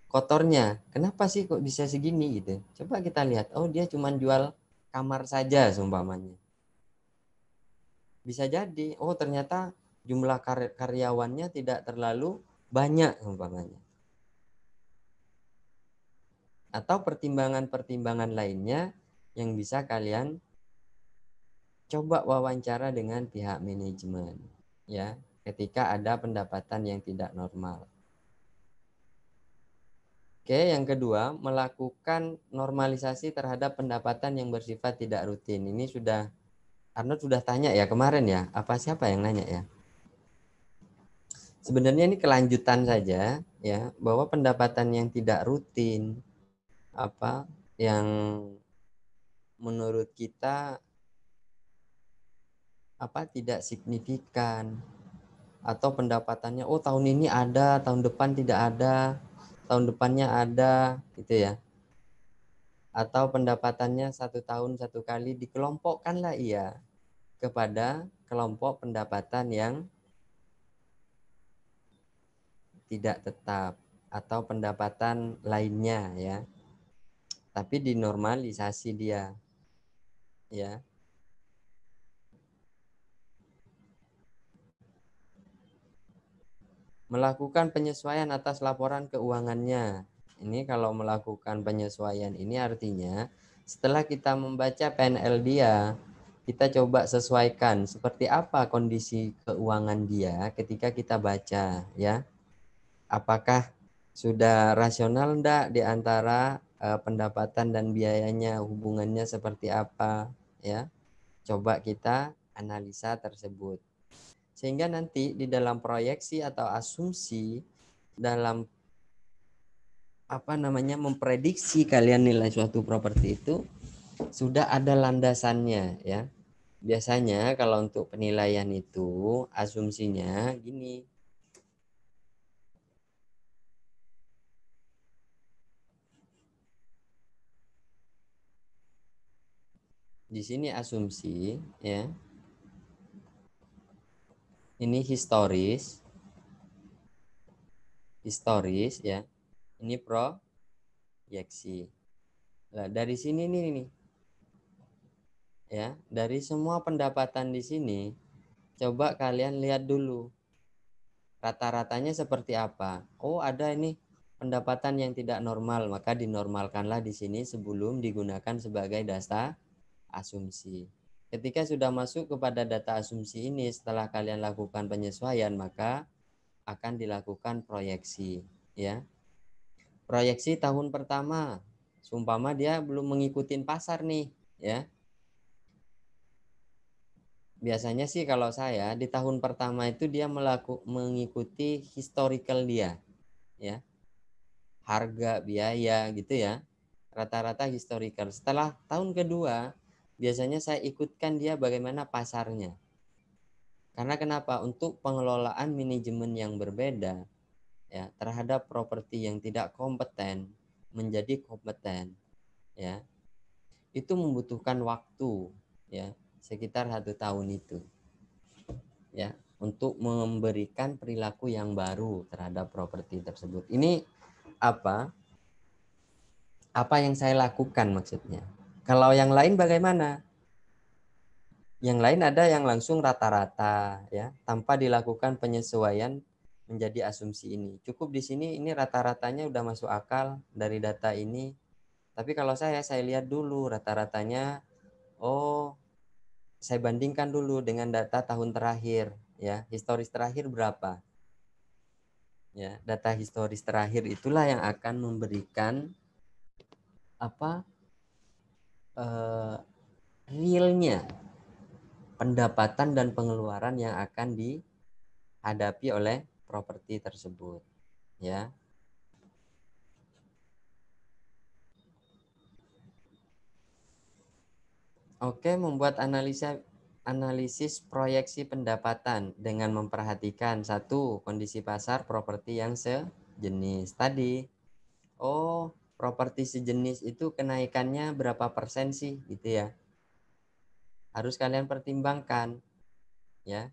B: kotornya. Kenapa sih kok bisa segini gitu? Coba kita lihat. Oh, dia cuma jual kamar saja seumpamanya. Bisa jadi, oh ternyata jumlah karyawannya tidak terlalu banyak seumpamanya. Atau pertimbangan-pertimbangan lainnya yang bisa kalian coba wawancara dengan pihak manajemen, ya, ketika ada pendapatan yang tidak normal. Oke, yang kedua, melakukan normalisasi terhadap pendapatan yang bersifat tidak rutin. Ini sudah Arnold sudah tanya ya kemarin ya, apa siapa yang nanya ya? Sebenarnya ini kelanjutan saja ya, bahwa pendapatan yang tidak rutin apa yang menurut kita tidak signifikan, atau pendapatannya oh tahun ini ada, tahun depan tidak ada, tahun depannya ada gitu ya, atau pendapatannya 1 tahun 1 kali, dikelompokkanlah ia kepada kelompok pendapatan yang tidak tetap atau pendapatan lainnya ya, tapi dinormalisasi dia ya. Melakukan penyesuaian atas laporan keuangannya. Ini kalau melakukan penyesuaian ini artinya setelah kita membaca PNL dia, kita coba sesuaikan seperti apa kondisi keuangan dia ketika kita baca ya. Apakah sudah rasional enggak di antara pendapatan dan biayanya, hubungannya seperti apa ya. Coba kita analisa tersebut. Sehingga nanti di dalam proyeksi atau asumsi dalam memprediksi kalian nilai suatu properti itu sudah ada landasannya ya. Biasanya kalau untuk penilaian itu asumsinya gini. Di sini asumsi ya. Ini historis ya. Ini proyeksi. Nah, dari sini nih ya, dari semua pendapatan di sini coba kalian lihat dulu rata-ratanya seperti apa. Oh, ada ini pendapatan yang tidak normal, maka dinormalkanlah di sini sebelum digunakan sebagai data asumsi. Ketika sudah masuk kepada data asumsi ini, setelah kalian lakukan penyesuaian, maka akan dilakukan proyeksi ya. Proyeksi tahun pertama, seumpama dia belum mengikuti pasar nih ya. Biasanya sih kalau saya di tahun pertama itu dia mengikuti historical dia ya. Harga, biaya gitu ya. Rata-rata historical. Setelah tahun kedua, biasanya saya ikutkan dia bagaimana pasarnya. Karena kenapa? Untuk pengelolaan manajemen yang berbeda ya, terhadap properti yang tidak kompeten menjadi kompeten ya. Itu membutuhkan waktu ya, sekitar 1 tahun itu ya, untuk memberikan perilaku yang baru terhadap properti tersebut. Ini apa yang saya lakukan maksudnya. Kalau yang lain bagaimana? Yang lain ada yang langsung rata-rata ya, tanpa dilakukan penyesuaian menjadi asumsi ini. Cukup di sini ini rata-ratanya udah masuk akal dari data ini. Tapi kalau saya lihat dulu rata-ratanya, oh saya bandingkan dulu dengan data tahun terakhir ya, historis terakhir berapa. Ya, data historis terakhir itulah yang akan memberikan realnya pendapatan dan pengeluaran yang akan dihadapi oleh properti tersebut ya. Oke, membuat analisis proyeksi pendapatan dengan memperhatikan satu, kondisi pasar properti yang sejenis tadi. Oh, properti sejenis itu kenaikannya berapa persen sih gitu ya. harus kalian pertimbangkan ya.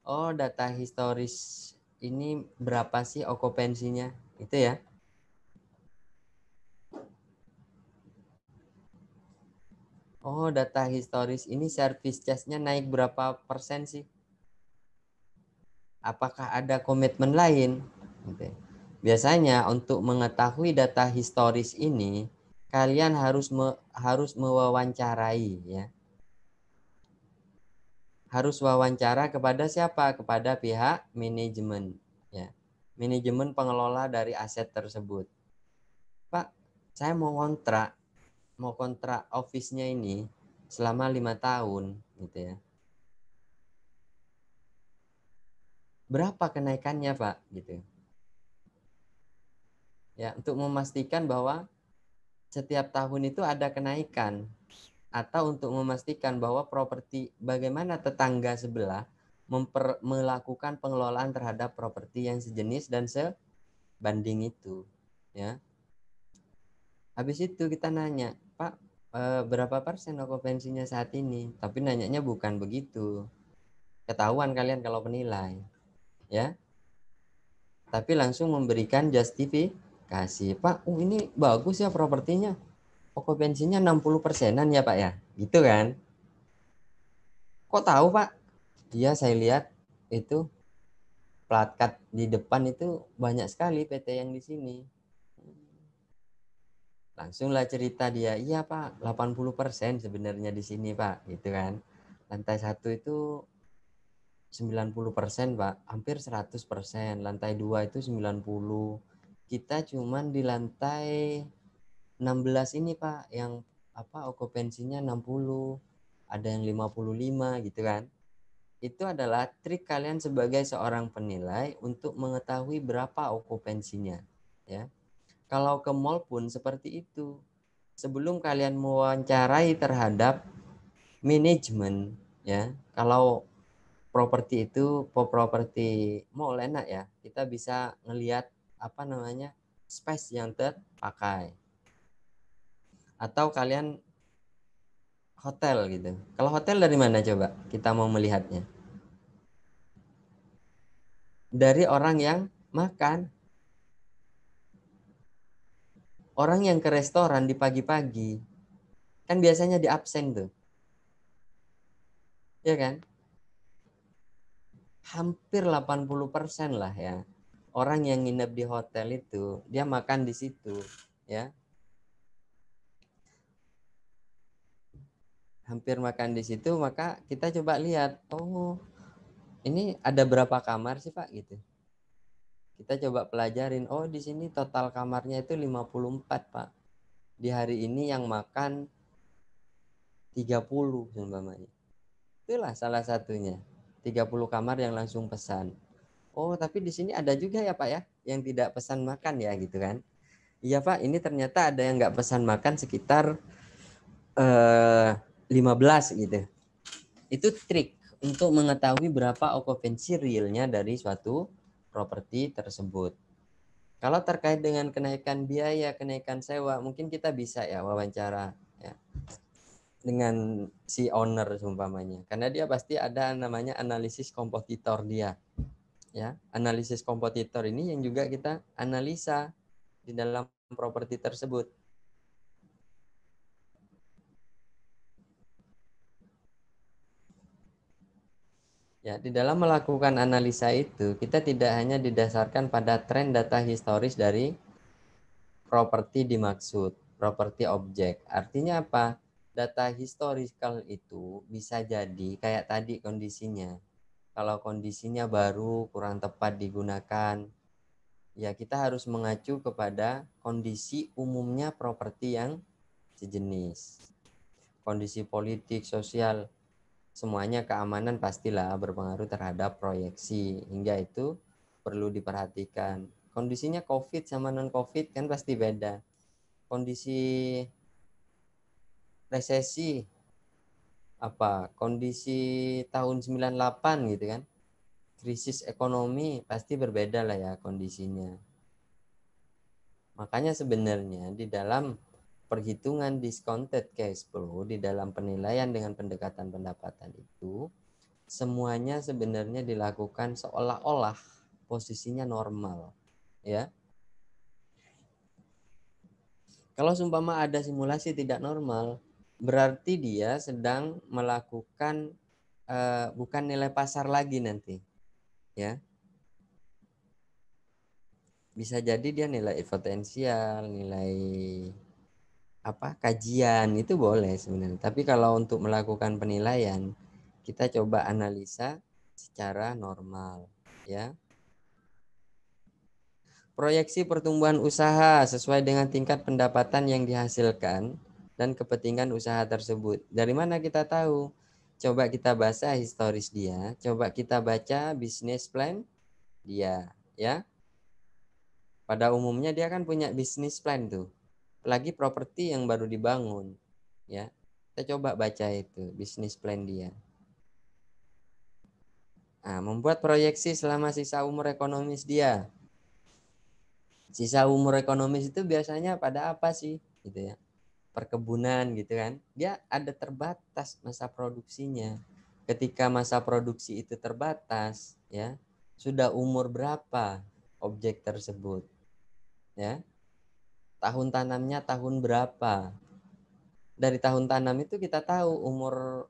B: Oh, data historis ini berapa sih okupansinya? Itu ya. Oh, data historis ini service charge-nya naik berapa persen sih? Apakah ada komitmen lain? Gitu. Biasanya untuk mengetahui data historis ini, kalian harus mewawancarai ya. Harus wawancara kepada siapa? Kepada pihak manajemen ya. Manajemen pengelola dari aset tersebut. Pak, saya mau kontrak office-nya ini selama 5 tahun gitu ya. Berapa kenaikannya, Pak? Gitu. Ya, untuk memastikan bahwa setiap tahun itu ada kenaikan, atau untuk memastikan bahwa properti bagaimana tetangga sebelah melakukan pengelolaan terhadap properti yang sejenis dan sebanding itu ya. Habis itu kita nanya, Pak, berapa persen okupansinya saat ini? Tapi nanyanya bukan begitu, ketahuan kalian kalau penilai ya, tapi langsung memberikan justifikasi. Pak, ini bagus ya propertinya, okupansinya 60%-an ya Pak ya, gitu kan. Kok tahu Pak? Iya, saya lihat itu plakat di depan itu banyak sekali PT yang di sini. Langsunglah cerita dia, iya Pak, 80% sebenarnya di sini Pak, gitu kan. Lantai 1 itu 90% Pak, hampir 100%. Lantai 2 itu 90. Kita cuman di lantai 16 ini Pak, yang okupansinya 60, ada yang 55 gitu kan. Itu adalah trik kalian sebagai seorang penilai untuk mengetahui berapa okupansinya ya. Kalau ke mall pun seperti itu. Sebelum kalian mewawancarai terhadap manajemen ya, kalau properti itu properti mall enak ya, kita bisa ngelihat space yang terpakai. Atau kalian hotel gitu. Kalau hotel dari mana coba kita mau melihatnya? Dari orang yang makan. Orang yang ke restoran di pagi-pagi kan biasanya di absen tuh, ya kan? Hampir 80% lah ya. Orang yang nginep di hotel itu dia makan di situ, ya. Hampir makan di situ, maka kita coba lihat, oh, ini ada berapa kamar sih, Pak gitu. Kita coba pelajarin, oh di sini total kamarnya itu 54, Pak. Di hari ini yang makan 30 umpamanya. Itulah salah satunya. 30 kamar yang langsung pesan. Oh, tapi di sini ada juga ya Pak ya, yang tidak pesan makan ya gitu kan. Iya Pak, ini ternyata ada yang nggak pesan makan sekitar 15 gitu. Itu trik untuk mengetahui berapa okupansi realnya dari suatu properti tersebut. Kalau terkait dengan kenaikan biaya, kenaikan sewa, mungkin kita bisa ya wawancara ya dengan si owner seumpamanya. Karena dia pasti ada namanya analisis kompetitor dia. Ya, analisis kompetitor ini yang juga kita analisa di dalam properti tersebut. Ya, di dalam melakukan analisa itu, kita tidak hanya didasarkan pada tren data historis dari properti dimaksud, properti objek. Artinya apa? Data historical itu bisa jadi kayak tadi kondisinya. Kalau kondisinya baru, kurang tepat digunakan, ya kita harus mengacu kepada kondisi umumnya properti yang sejenis. Kondisi politik, sosial, semuanya keamanan pastilah berpengaruh terhadap proyeksi, hingga itu perlu diperhatikan. Kondisinya COVID sama non-COVID kan pasti beda. Kondisi resesi, kondisi tahun 98 gitu kan, krisis ekonomi pasti berbeda lah ya kondisinya. Makanya sebenarnya di dalam perhitungan discounted cash flow di dalam penilaian dengan pendekatan pendapatan itu semuanya sebenarnya dilakukan seolah-olah posisinya normal, ya. Kalau seumpama ada simulasi tidak normal, berarti dia sedang melakukan bukan nilai pasar lagi nanti, ya. Bisa jadi dia nilai potensial, nilai kajian itu boleh sebenarnya. Tapi kalau untuk melakukan penilaian, kita coba analisa secara normal, ya. Proyeksi pertumbuhan usaha sesuai dengan tingkat pendapatan yang dihasilkan dan kepentingan usaha tersebut. Dari mana kita tahu? Coba kita baca historis dia, coba kita baca business plan dia, ya. Pada umumnya dia kan punya business plan tuh. Apalagi properti yang baru dibangun, ya. Kita coba baca itu business plan dia. Nah, membuat proyeksi selama sisa umur ekonomis dia. Sisa umur ekonomis itu biasanya pada apa sih, gitu ya? Perkebunan gitu kan. Dia ada terbatas masa produksinya. Ketika masa produksi itu terbatas, ya, sudah umur berapa objek tersebut, ya? Tahun tanamnya tahun berapa? Dari tahun tanam itu kita tahu umur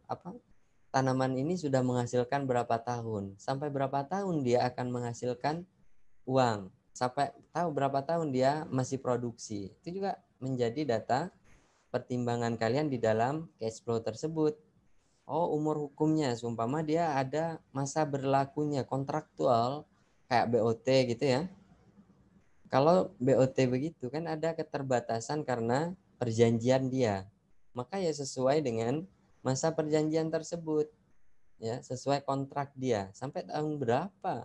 B: tanaman ini sudah menghasilkan berapa tahun, sampai berapa tahun dia akan menghasilkan uang, sampai tahu berapa tahun dia masih produksi. Itu juga menjadi data pertimbangan kalian di dalam cash flow tersebut. Oh, umur hukumnya, seumpama dia ada masa berlakunya kontraktual kayak BOT gitu ya. Kalau BOT begitu kan ada keterbatasan karena perjanjian dia. Maka ya sesuai dengan masa perjanjian tersebut. Ya, sesuai kontrak dia. Sampai tahun berapa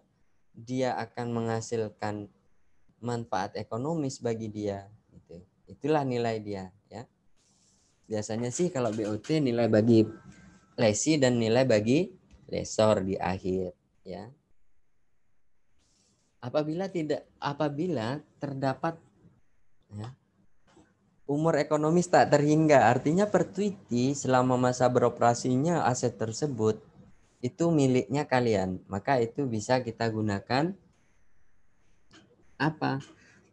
B: dia akan menghasilkan manfaat ekonomis bagi dia gitu. Itulah nilai dia, ya. Biasanya sih kalau BOT nilai bagi lesi dan nilai bagi lesor di akhir, ya. Apabila terdapat, ya, umur ekonomis tak terhingga, artinya pertuiti selama masa beroperasinya aset tersebut itu miliknya kalian, maka itu bisa kita gunakan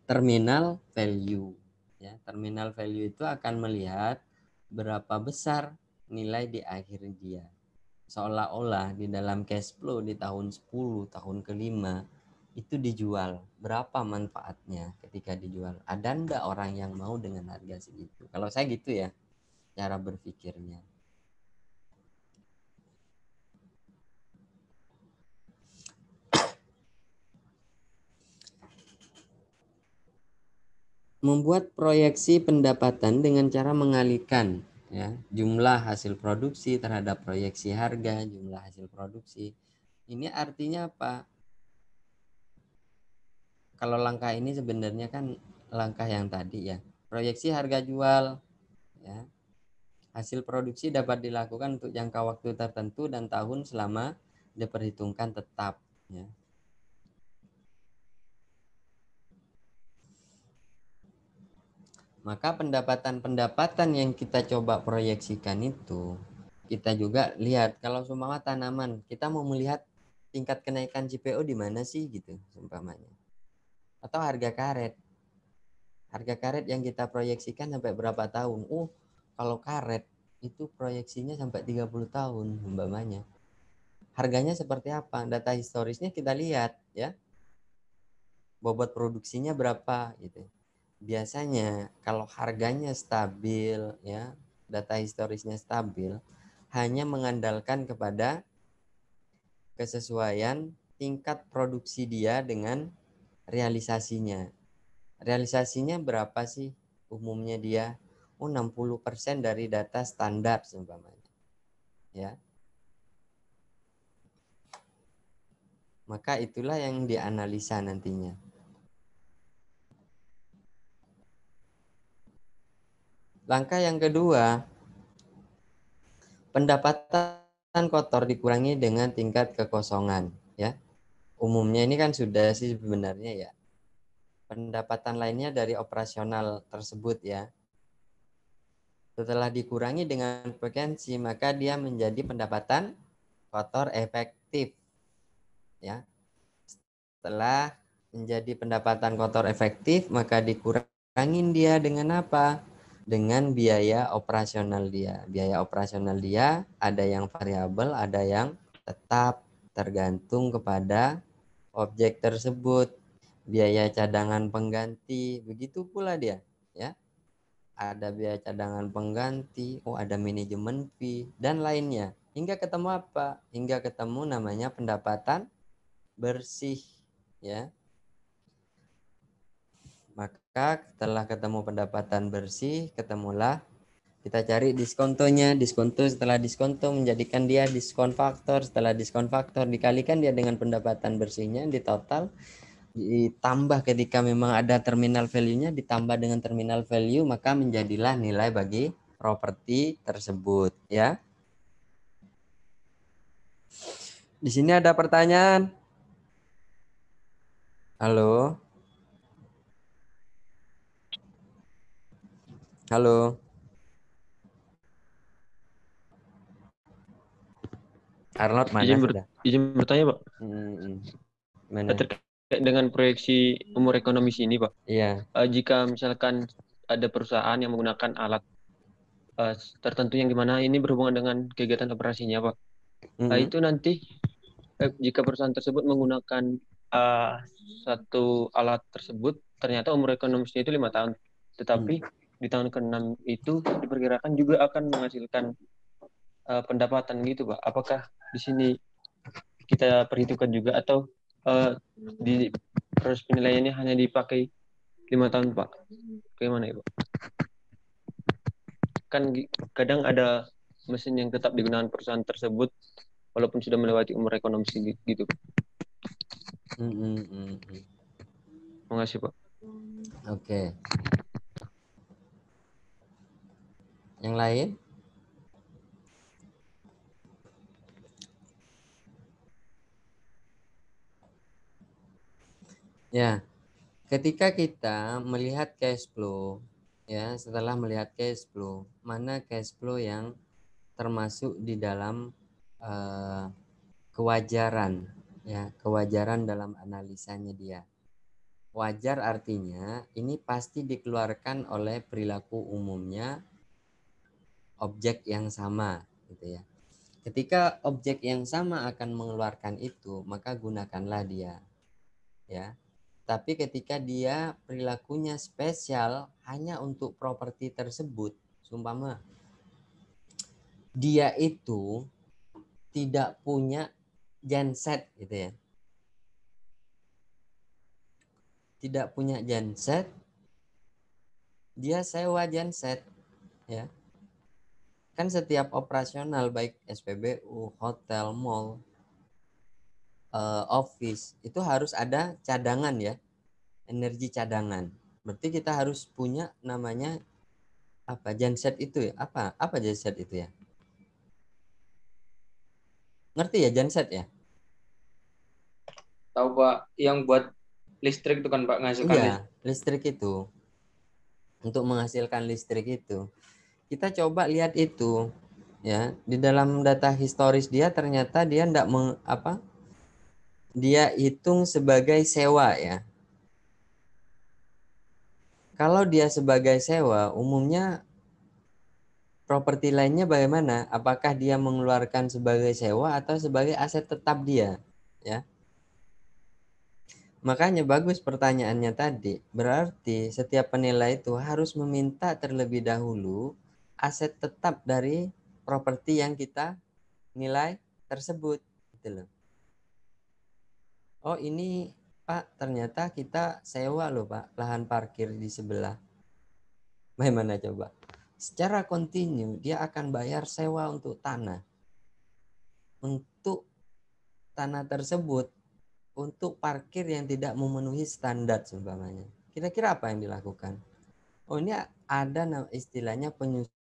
B: terminal value, ya. Terminal value itu akan melihat berapa besar nilai di akhir dia, seolah-olah di dalam cash flow di tahun 10, tahun kelima itu dijual, berapa manfaatnya ketika dijual. Ada ndak orang yang mau dengan harga segitu? Kalau saya gitu ya cara berpikirnya. Membuat proyeksi pendapatan dengan cara mengalihkan, ya, jumlah hasil produksi terhadap proyeksi harga, jumlah hasil produksi. Ini artinya apa? Kalau langkah ini sebenarnya kan langkah yang tadi ya. Proyeksi harga jual, ya. Hasil produksi dapat dilakukan untuk jangka waktu tertentu dan tahun selama diperhitungkan tetap, ya. Maka pendapatan-pendapatan yang kita coba proyeksikan itu kita juga lihat. Kalau seumpama tanaman, kita mau melihat tingkat kenaikan CPO di mana sih gitu seumpamanya. Atau harga karet. Harga karet yang kita proyeksikan sampai berapa tahun? Kalau karet itu proyeksinya sampai 30 tahun umpamanya. Harganya seperti apa? Data historisnya kita lihat, ya. Bobot produksinya berapa gitu. Biasanya kalau harganya stabil, ya, data historisnya stabil, hanya mengandalkan kepada kesesuaian tingkat produksi dia dengan realisasinya. Realisasinya berapa sih umumnya dia? 60% dari data standar seumpamanya, ya. Maka itulah yang dianalisa nantinya. Langkah yang kedua, pendapatan kotor dikurangi dengan tingkat kekosongan, ya. Umumnya ini kan sudah sih sebenarnya ya. Pendapatan lainnya dari operasional tersebut, ya. Setelah dikurangi dengan frekuensi, maka dia menjadi pendapatan kotor efektif. Ya. Setelah menjadi pendapatan kotor efektif, maka dikurangin dia dengan apa? Dengan biaya operasional dia. Biaya operasional dia ada yang variabel, ada yang tetap, tergantung kepada objek tersebut. Biaya cadangan pengganti, begitu pula dia, ya. Ada biaya cadangan pengganti, ada manajemen fee dan lainnya. Hingga ketemu apa? Hingga ketemu namanya pendapatan bersih, ya. Maka setelah ketemu pendapatan bersih, ketemulah kita cari diskontonya. Diskonto, setelah diskonto menjadikan dia diskon faktor. Setelah diskon faktor dikalikan dia dengan pendapatan bersihnya, di total ditambah ketika memang ada terminal value-nya, ditambah dengan terminal value, maka menjadilah nilai bagi properti tersebut, ya. Di sini ada pertanyaan. Halo. Halo. Arnold mana sudah?
D: Izin bertanya, Pak.
B: Mana?
D: Terkait dengan proyeksi umur ekonomi sini, Pak.
B: Iya.
D: Jika misalkan ada perusahaan yang menggunakan alat tertentu yang dimana ini berhubungan dengan kegiatan operasinya, Pak. Itu nanti jika perusahaan tersebut menggunakan satu alat tersebut, ternyata umur ekonomisnya itu 5 tahun. Tetapi di tahun ke-6 itu diperkirakan juga akan menghasilkan pendapatan gitu, Pak. Apakah di sini kita perhitungkan juga atau di proses penilaiannya hanya dipakai 5 tahun, Pak? Bagaimana ya, Pak? Kan kadang ada mesin yang tetap digunakan perusahaan tersebut walaupun sudah melewati umur ekonomi gitu. Terima kasih, Pak.
B: Oke. Yang lain? Ya, ketika kita melihat cash flow, ya, setelah melihat cash flow, mana cash flow yang termasuk di dalam kewajaran, ya, kewajaran dalam analisanya dia. Wajar artinya ini pasti dikeluarkan oleh perilaku umumnya objek yang sama, gitu ya. Ketika objek yang sama akan mengeluarkan itu, maka gunakanlah dia, ya. Tapi ketika dia perilakunya spesial hanya untuk properti tersebut, seumpama dia itu tidak punya genset, gitu ya. Tidak punya genset, dia sewa genset, ya. Kan setiap operasional baik SPBU, hotel, mall, office itu harus ada cadangan, ya, energi cadangan. Berarti kita harus punya namanya apa, genset itu ya, apa genset itu ya, ngerti ya genset ya?
C: Tahu Pak, yang buat listrik itu kan Pak, menghasilkan
B: Iya, listrik itu, untuk menghasilkan listrik itu. Kita coba lihat itu, ya, di dalam data historis dia ternyata dia enggak dia hitung sebagai sewa, ya. Kalau dia sebagai sewa, umumnya properti lainnya bagaimana? Apakah dia mengeluarkan sebagai sewa atau sebagai aset tetap dia, ya? Makanya bagus pertanyaannya tadi. Berarti setiap penilai itu harus meminta terlebih dahulu aset tetap dari properti yang kita nilai tersebut, gitu loh. Oh, ini Pak, ternyata kita sewa loh Pak, lahan parkir di sebelah. Bagaimana coba? Secara kontinu dia akan bayar sewa untuk tanah. Untuk tanah tersebut, untuk parkir yang tidak memenuhi standar seumpamanya. Kira-kira apa yang dilakukan? Oh, ini ada istilahnya penyusunan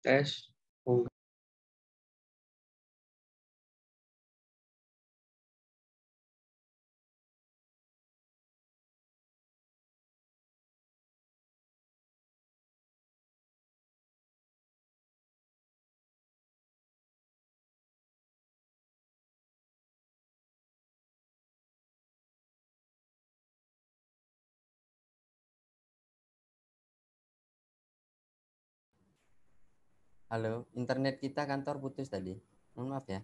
C: Tes. Oh.
B: Halo, internet kita kantor putus tadi. Mohon maaf ya.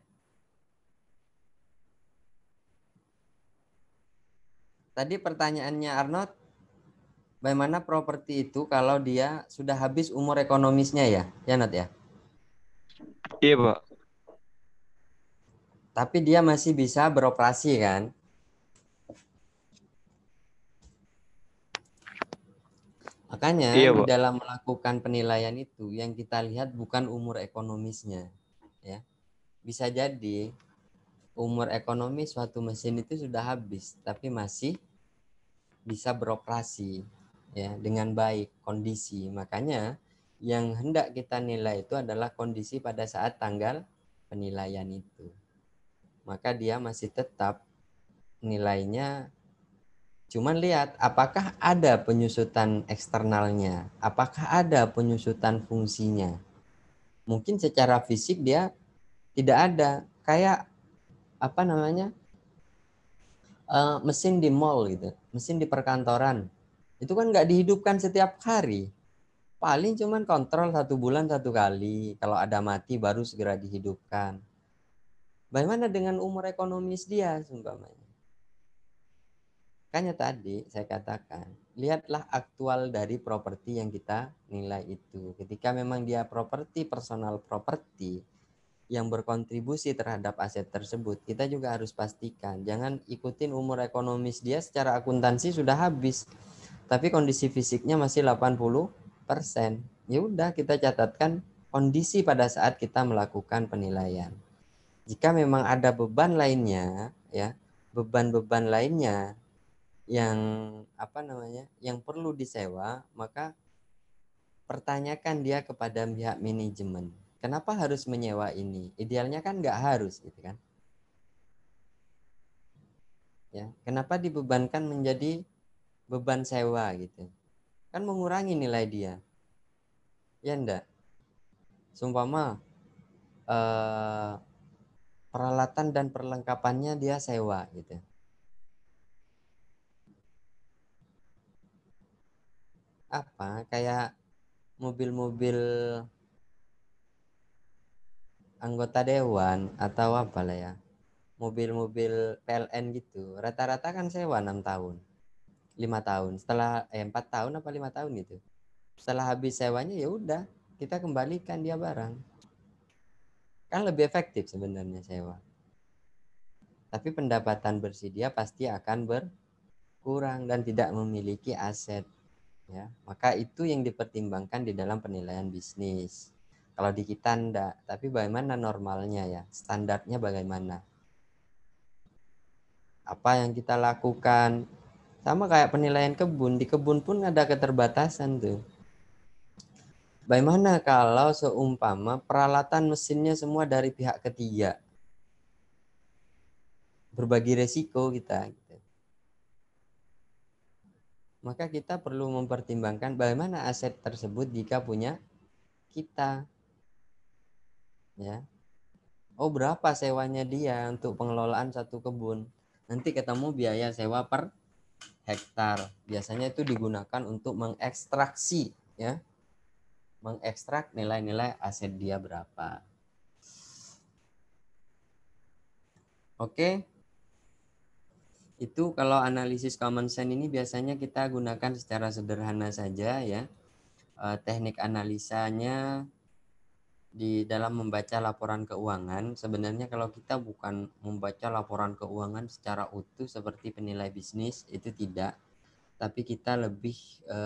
B: Tadi pertanyaannya Arnold, bagaimana properti itu kalau dia sudah habis umur ekonomisnya ya? Ya, Nat ya?
D: Iya, Pak.
B: Tapi dia masih bisa beroperasi kan? Makanya
D: Iya,
B: di
D: Pak.
B: dalam melakukan penilaian itu yang kita lihat bukan umur ekonomisnya, ya. Bisa jadi umur ekonomi suatu mesin itu sudah habis, tapi masih bisa beroperasi ya dengan baik kondisi. Makanya yang hendak kita nilai itu adalah kondisi pada saat tanggal penilaian itu. Maka dia masih tetap nilainya. Cuman lihat apakah ada penyusutan eksternalnya, apakah ada penyusutan fungsinya. Mungkin secara fisik dia tidak ada, kayak apa namanya, mesin di mall gitu, mesin di perkantoran. Itu kan nggak dihidupkan setiap hari. Paling cuman kontrol 1 bulan 1 kali. Kalau ada mati baru segera dihidupkan. Bagaimana dengan umur ekonomis dia, seumpamanya? Makanya tadi saya katakan, lihatlah aktual dari properti yang kita nilai itu. Ketika memang dia properti, personal properti yang berkontribusi terhadap aset tersebut, kita juga harus pastikan. Jangan ikutin umur ekonomis dia secara akuntansi sudah habis, tapi kondisi fisiknya masih 80%. Ya udah, kita catatkan kondisi pada saat kita melakukan penilaian. Jika memang ada beban lainnya, ya, beban-beban lainnya yang apa namanya, yang perlu disewa, maka pertanyakan dia kepada pihak manajemen. Kenapa harus menyewa ini? Idealnya kan nggak harus, gitu kan? Ya, kenapa dibebankan menjadi beban sewa gitu? Kan mengurangi nilai dia, ya enggak? Sumpama peralatan dan perlengkapannya dia sewa gitu. Apa? Kayak mobil-mobil anggota dewan atau apa lah ya, mobil-mobil PLN gitu, rata-rata kan sewa 6 tahun 5 tahun, setelah 4 tahun apa 5 tahun gitu, setelah habis sewanya ya udah kita kembalikan dia barang, kan lebih efektif sebenarnya sewa, tapi pendapatan bersih dia pasti akan berkurang dan tidak memiliki aset ya. Maka itu yang dipertimbangkan di dalam penilaian bisnis. Kalau di kita enggak, tapi bagaimana normalnya ya, standarnya bagaimana, apa yang kita lakukan. Sama kayak penilaian kebun, di kebun pun ada keterbatasan tuh. Bagaimana kalau seumpama peralatan mesinnya semua dari pihak ketiga, berbagi resiko kita gitu. Maka kita perlu mempertimbangkan bagaimana aset tersebut jika punya kita ya. Oh, berapa sewanya dia untuk pengelolaan satu kebun, nanti ketemu biaya sewa per hektar, biasanya itu digunakan untuk mengekstraksi ya, mengekstrak nilai-nilai aset dia berapa. Oke, itu kalau analisis common sense ini biasanya kita gunakan secara sederhana saja ya. Teknik analisanya di dalam membaca laporan keuangan, sebenarnya kalau kita bukan membaca laporan keuangan secara utuh seperti penilai bisnis, itu tidak, tapi kita lebih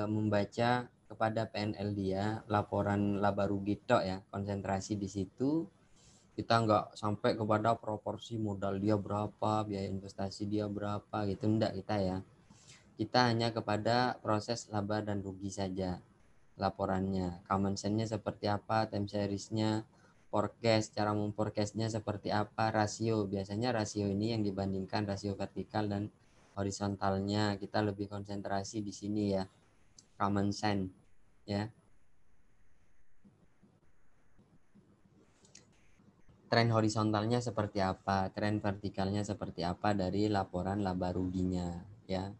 B: membaca kepada PNL dia, laporan laba rugi tok ya, konsentrasi di situ. Kita nggak sampai kepada proporsi modal dia berapa, biaya investasi dia berapa gitu, enggak kita ya. Kita hanya kepada proses laba dan rugi saja. laporannya. Common sense-nya seperti apa, time series-nya, forecast, cara memforecast-nya seperti apa, rasio. Biasanya rasio ini yang dibandingkan rasio vertikal dan horizontalnya. Kita lebih konsentrasi di sini ya. Common sense ya. Tren horizontalnya seperti apa, tren vertikalnya seperti apa dari laporan laba ruginya ya.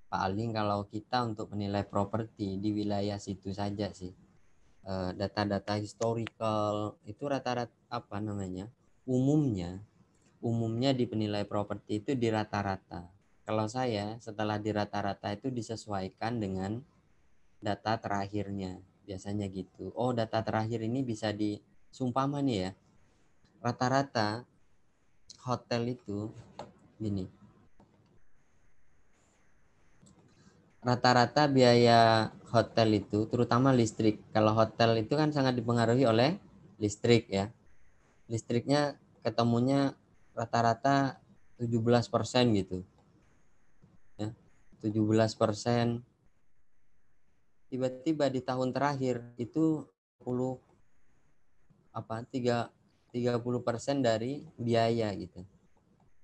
B: Paling kalau kita untuk menilai properti di wilayah situ saja sih. Data-data historical itu rata-rata apa namanya? Umumnya di penilai properti itu di rata-rata. Kalau saya setelah di rata-rata itu disesuaikan dengan data terakhirnya. Biasanya gitu. Oh, data terakhir ini bisa disumpama nih ya. Rata-rata hotel itu gini. Rata-rata biaya hotel itu terutama listrik. Kalau hotel itu kan sangat dipengaruhi oleh listrik ya. Listriknya ketemunya rata-rata 17% gitu. Ya. 17%. Tiba-tiba di tahun terakhir itu 30% dari biaya gitu.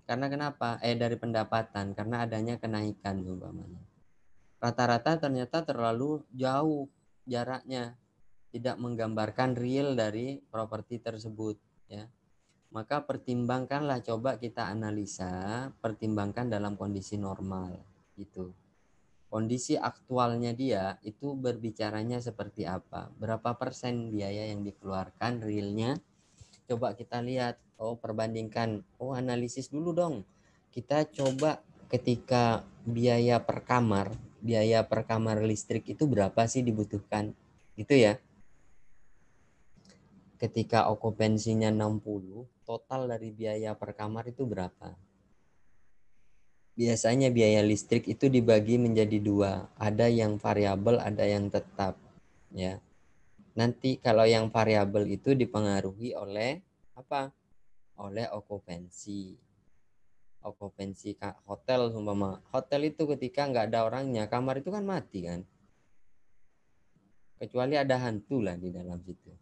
B: Karena kenapa? Dari pendapatan, karena adanya kenaikan umpamanya. Rata-rata ternyata terlalu jauh jaraknya, tidak menggambarkan real dari properti tersebut ya. Maka pertimbangkanlah, coba kita analisa, pertimbangkan dalam kondisi normal gitu. Kondisi aktualnya dia itu berbicaranya seperti apa, berapa persen biaya yang dikeluarkan realnya. Coba kita lihat, perbandingkan, analisis dulu dong. Kita coba ketika biaya per kamar listrik itu berapa sih dibutuhkan gitu ya. Ketika okupansinya 60, total dari biaya per kamar itu berapa? Biasanya biaya listrik itu dibagi menjadi dua, ada yang variabel, ada yang tetap ya. Nanti kalau yang variabel itu dipengaruhi oleh apa? Oleh okupansi hotel. Umpama hotel itu ketika nggak ada orangnya, kamar itu kan mati kan, kecuali ada hantu lah di dalam situ,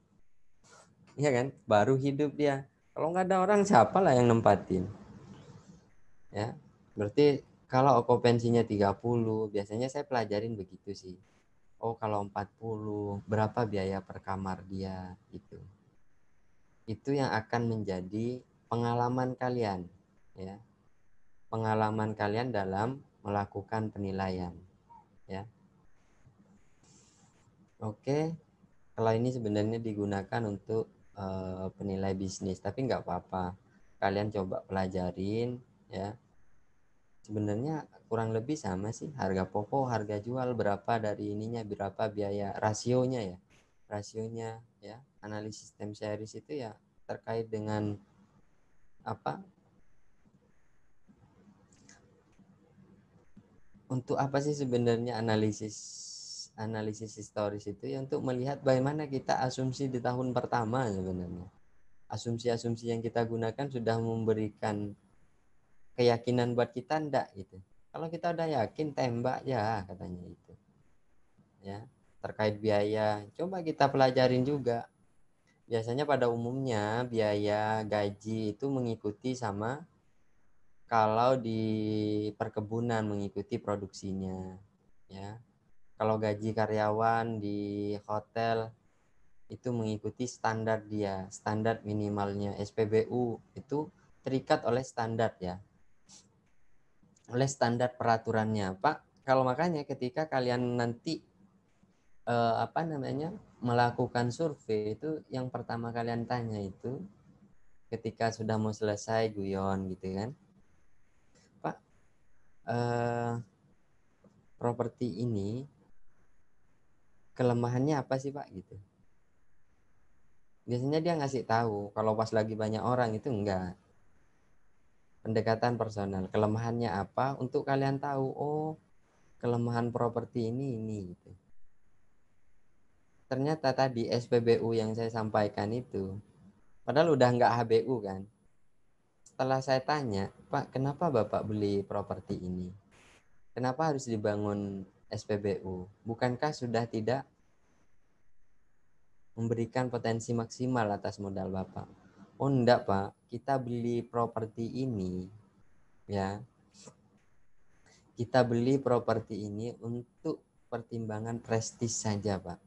B: iya kan, baru hidup dia. Kalau nggak ada orang, siapa lah yang nempatin ya. Berarti kalau okupansinya 30, biasanya saya pelajarin begitu sih. Kalau 40, berapa biaya per kamar dia gitu. Itu yang akan menjadi pengalaman kalian ya. Pengalaman kalian dalam melakukan penilaian ya. Oke, kalau ini sebenarnya digunakan untuk penilai bisnis, tapi nggak apa-apa. Kalian coba pelajarin ya. Sebenarnya kurang lebih sama sih, harga pokok, harga jual, berapa dari ininya, berapa biaya, rasionya ya. Analisis time series itu ya terkait dengan apa? Untuk apa sih sebenarnya analisis historis itu ya, untuk melihat bagaimana kita asumsi di tahun pertama sebenarnya. Asumsi-asumsi yang kita gunakan sudah memberikan keyakinan buat kita enggak gitu. Kalau kita udah yakin, tembak ya katanya itu. Ya, terkait biaya, coba kita pelajarin juga. Biasanya pada umumnya biaya gaji itu mengikuti sama kalau di perkebunan mengikuti produksinya ya. Kalau gaji karyawan di hotel itu mengikuti standar dia, standar minimalnya. SPBU itu terikat oleh standar ya, oleh standar peraturannya Pak. Kalau makanya ketika kalian nanti melakukan survei, itu yang pertama kalian tanya itu ketika sudah mau selesai guyon gitu kan, Pak, properti ini kelemahannya apa sih Pak gitu. Biasanya dia ngasih tahu, kalau pas lagi banyak orang itu enggak. Pendekatan personal, kelemahannya apa untuk kalian tahu, kelemahan properti ini gitu. Ternyata tadi SPBU yang saya sampaikan itu, padahal udah enggak HBU kan. Setelah saya tanya, Pak, kenapa Bapak beli properti ini? Kenapa harus dibangun SPBU? Bukankah sudah tidak memberikan potensi maksimal atas modal Bapak? Oh enggak Pak, kita beli properti ini ya, kita beli properti ini untuk pertimbangan prestis saja Pak.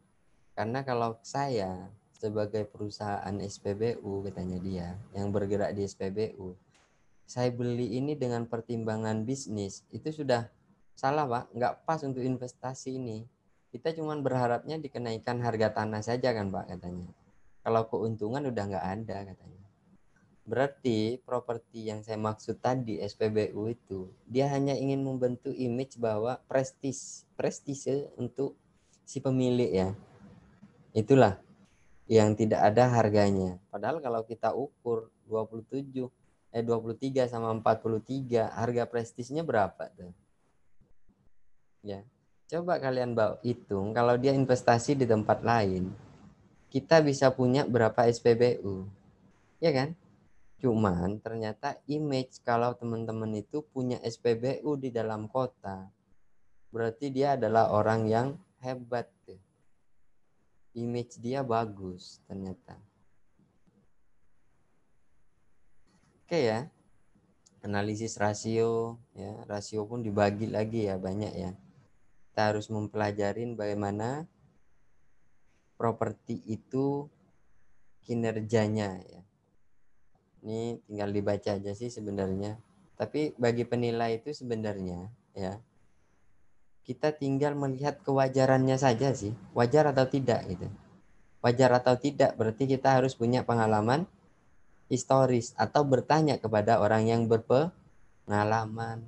B: Karena kalau saya sebagai perusahaan SPBU, katanya dia yang bergerak di SPBU, saya beli ini dengan pertimbangan bisnis, itu sudah salah Pak, nggak pas untuk investasi ini. Kita cuma berharapnya dikenaikan harga tanah saja kan Pak katanya. Kalau keuntungan udah nggak ada katanya. Berarti properti yang saya maksud tadi SPBU itu, dia hanya ingin membentuk image bahwa prestise untuk si pemilik ya. Itulah yang tidak ada harganya. Padahal kalau kita ukur 23 sama 43, harga prestisnya berapa tuh? Ya. Coba kalian hitung kalau dia investasi di tempat lain, kita bisa punya berapa SPBU. Ya kan? Cuman ternyata image kalau teman-teman itu punya SPBU di dalam kota, berarti dia adalah orang yang hebat tuh. Image dia bagus ternyata. Oke ya. Analisis rasio ya, rasio pun dibagi lagi ya, banyak ya. Kita harus mempelajarin bagaimana properti itu kinerjanya ya. Ini tinggal dibaca aja sih sebenarnya. Tapi bagi penilai itu sebenarnya ya, kita tinggal melihat kewajarannya saja sih, wajar atau tidak gitu. Wajar atau tidak berarti kita harus punya pengalaman historis atau bertanya kepada orang yang berpengalaman.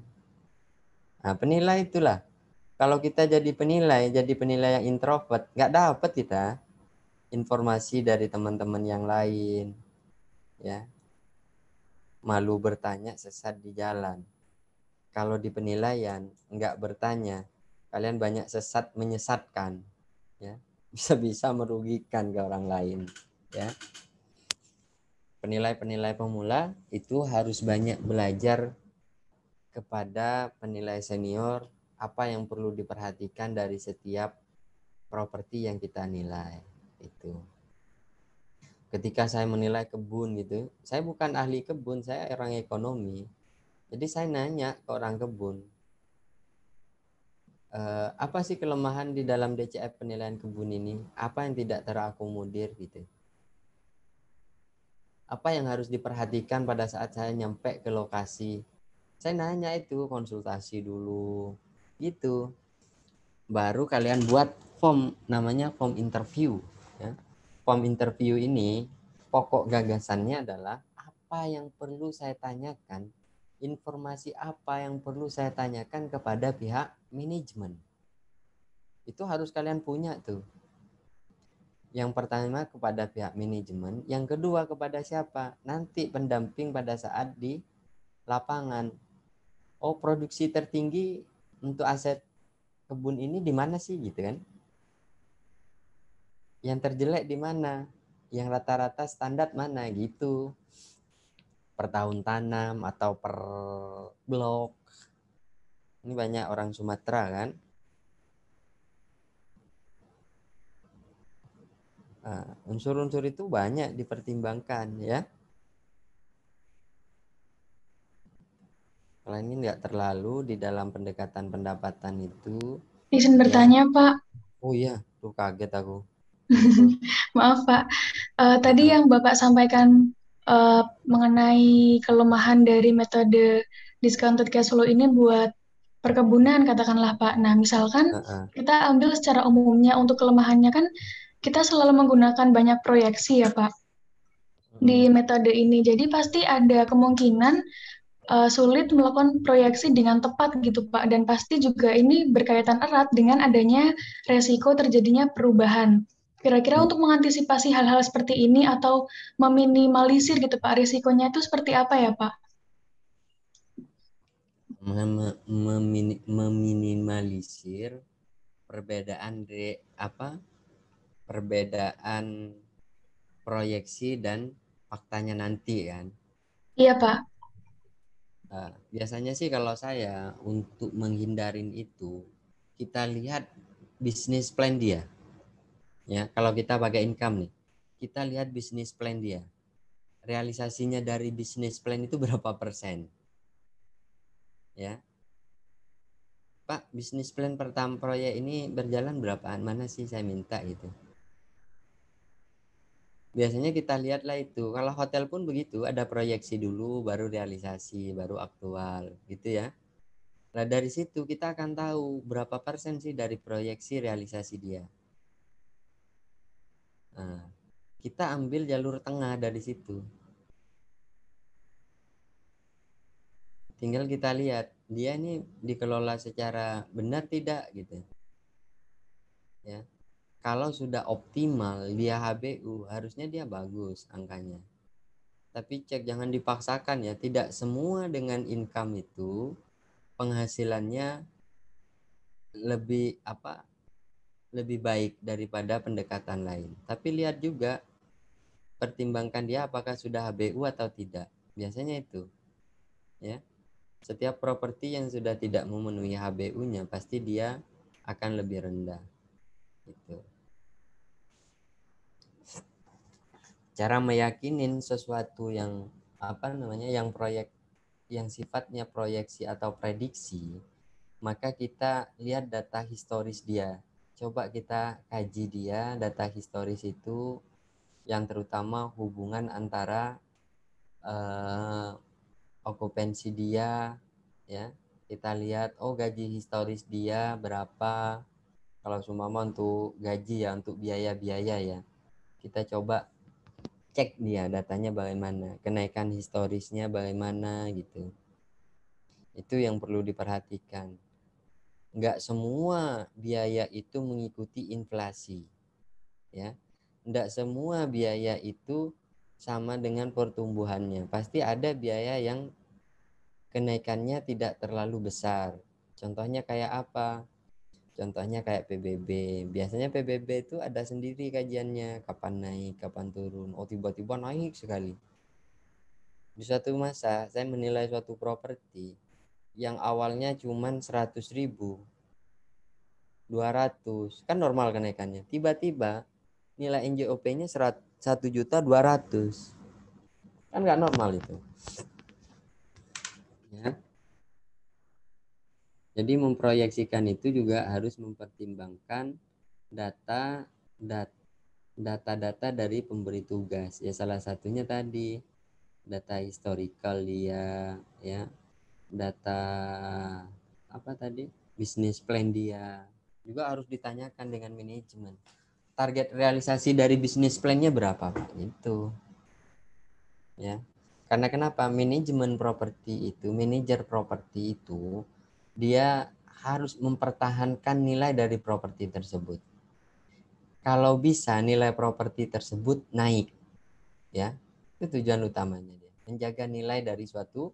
B: Nah, penilai itulah. Kalau kita jadi penilai yang introvert, nggak dapat kita informasi dari teman-teman yang lain, ya. Malu bertanya, sesat di jalan. Kalau di penilaian nggak bertanya, kalian banyak sesat menyesatkan, ya. Bisa-bisa merugikan ke orang lain, ya. Penilai-penilai pemula itu harus banyak belajar kepada penilai senior apa yang perlu diperhatikan dari setiap properti yang kita nilai itu. Ketika saya menilai kebun gitu, saya bukan ahli kebun, saya orang ekonomi. Jadi saya nanya ke orang kebun, apa sih kelemahan di dalam DCF penilaian kebun ini? Apa yang tidak terakomodir gitu? Apa yang harus diperhatikan pada saat saya nyampe ke lokasi? Saya nanya itu, konsultasi dulu, gitu. Baru kalian buat form, namanya form interview. Ya. Form interview ini pokok gagasannya adalah apa yang perlu saya tanyakan, informasi apa yang perlu saya tanyakan kepada pihak manajemen. Itu harus kalian punya tuh. Yang pertama kepada pihak manajemen, yang kedua kepada siapa? Nanti pendamping pada saat di lapangan. Oh, produksi tertinggi untuk aset kebun ini di mana sih gitu kan? Yang terjelek di mana? Yang rata-rata standar mana gitu? Per tahun tanam atau per blok? Ini banyak orang Sumatera kan? Nah, unsur-unsur itu banyak dipertimbangkan ya. Kalau ini nggak terlalu di dalam pendekatan pendapatan itu.
A: Izin
B: Ya.
A: bertanya, Pak.
B: Oh iya, tuh kaget aku.
A: Maaf, Pak. Tadi yang Bapak sampaikan mengenai kelemahan dari metode discounted cash flow ini buat perkebunan, katakanlah Pak. Nah, misalkan kita ambil secara umumnya untuk kelemahannya kan kita selalu menggunakan banyak proyeksi ya Pak di metode ini. Jadi pasti ada kemungkinan sulit melakukan proyeksi dengan tepat gitu Pak. Dan pasti juga ini berkaitan erat dengan adanya resiko terjadinya perubahan. Kira-kira untuk mengantisipasi hal-hal seperti ini atau meminimalisir gitu Pak, risikonya itu seperti apa ya Pak?
B: Meminimalisir perbedaan perbedaan proyeksi dan faktanya nanti kan.
A: Iya Pak.
B: Biasanya sih kalau saya untuk menghindarin itu, kita lihat bisnis plan dia. Ya, kalau kita pakai income nih, kita lihat bisnis plan dia. Realisasinya dari bisnis plan itu berapa persen? Ya. Pak, bisnis plan pertama proyek ini berjalan berapaan? Mana sih saya minta gitu. Biasanya kita lihatlah itu. Kalau hotel pun begitu, ada proyeksi dulu, baru realisasi, baru aktual, gitu ya. Nah dari situ kita akan tahu berapa persen sih dari proyeksi realisasi dia. Nah, kita ambil jalur tengah dari situ. Tinggal kita lihat dia ini dikelola secara benar tidak gitu. Ya. Kalau sudah optimal dia HBU, harusnya dia bagus angkanya. Tapi cek jangan dipaksakan ya, tidak semua dengan income itu penghasilannya lebih lebih baik daripada pendekatan lain. Tapi lihat juga, pertimbangkan dia apakah sudah HBU atau tidak. Biasanya itu. Ya. Setiap properti yang sudah tidak memenuhi HBU-nya pasti dia akan lebih rendah. Gitu. Cara meyakinin sesuatu yang yang proyek yang sifatnya proyeksi atau prediksi, maka kita lihat data historis dia. Coba kita kaji dia, data historis itu yang terutama hubungan antara okupansi dia, ya. Kita lihat gaji historis dia berapa. Kalau seumpama untuk gaji ya, untuk biaya-biaya ya. Kita coba cek dia datanya bagaimana, kenaikan historisnya bagaimana gitu. Itu yang perlu diperhatikan. Enggak semua biaya itu mengikuti inflasi. Ya. Enggak semua biaya itu sama dengan pertumbuhannya. Pasti ada biaya yang kenaikannya tidak terlalu besar. Contohnya kayak apa? Contohnya kayak PBB. Biasanya PBB itu ada sendiri kajiannya, kapan naik, kapan turun. Tiba-tiba naik sekali. Di suatu masa saya menilai suatu properti yang awalnya cuma 100.000, 200, kan normal kenaikannya. Tiba-tiba nilai NJOP-nya 1.200.000. Kan nggak normal itu. Ya. Jadi memproyeksikan itu juga harus mempertimbangkan data-data dari pemberi tugas. Ya salah satunya tadi data historical dia, ya. Data bisnis plan dia. Juga harus ditanyakan dengan manajemen. Target realisasi dari bisnis plan-nya berapa, Pak? Itu. Ya. Karena kenapa? Manajemen properti itu, manajer properti itu dia harus mempertahankan nilai dari properti tersebut. Kalau bisa nilai properti tersebut naik, ya, itu tujuan utamanya dia, menjaga nilai dari suatu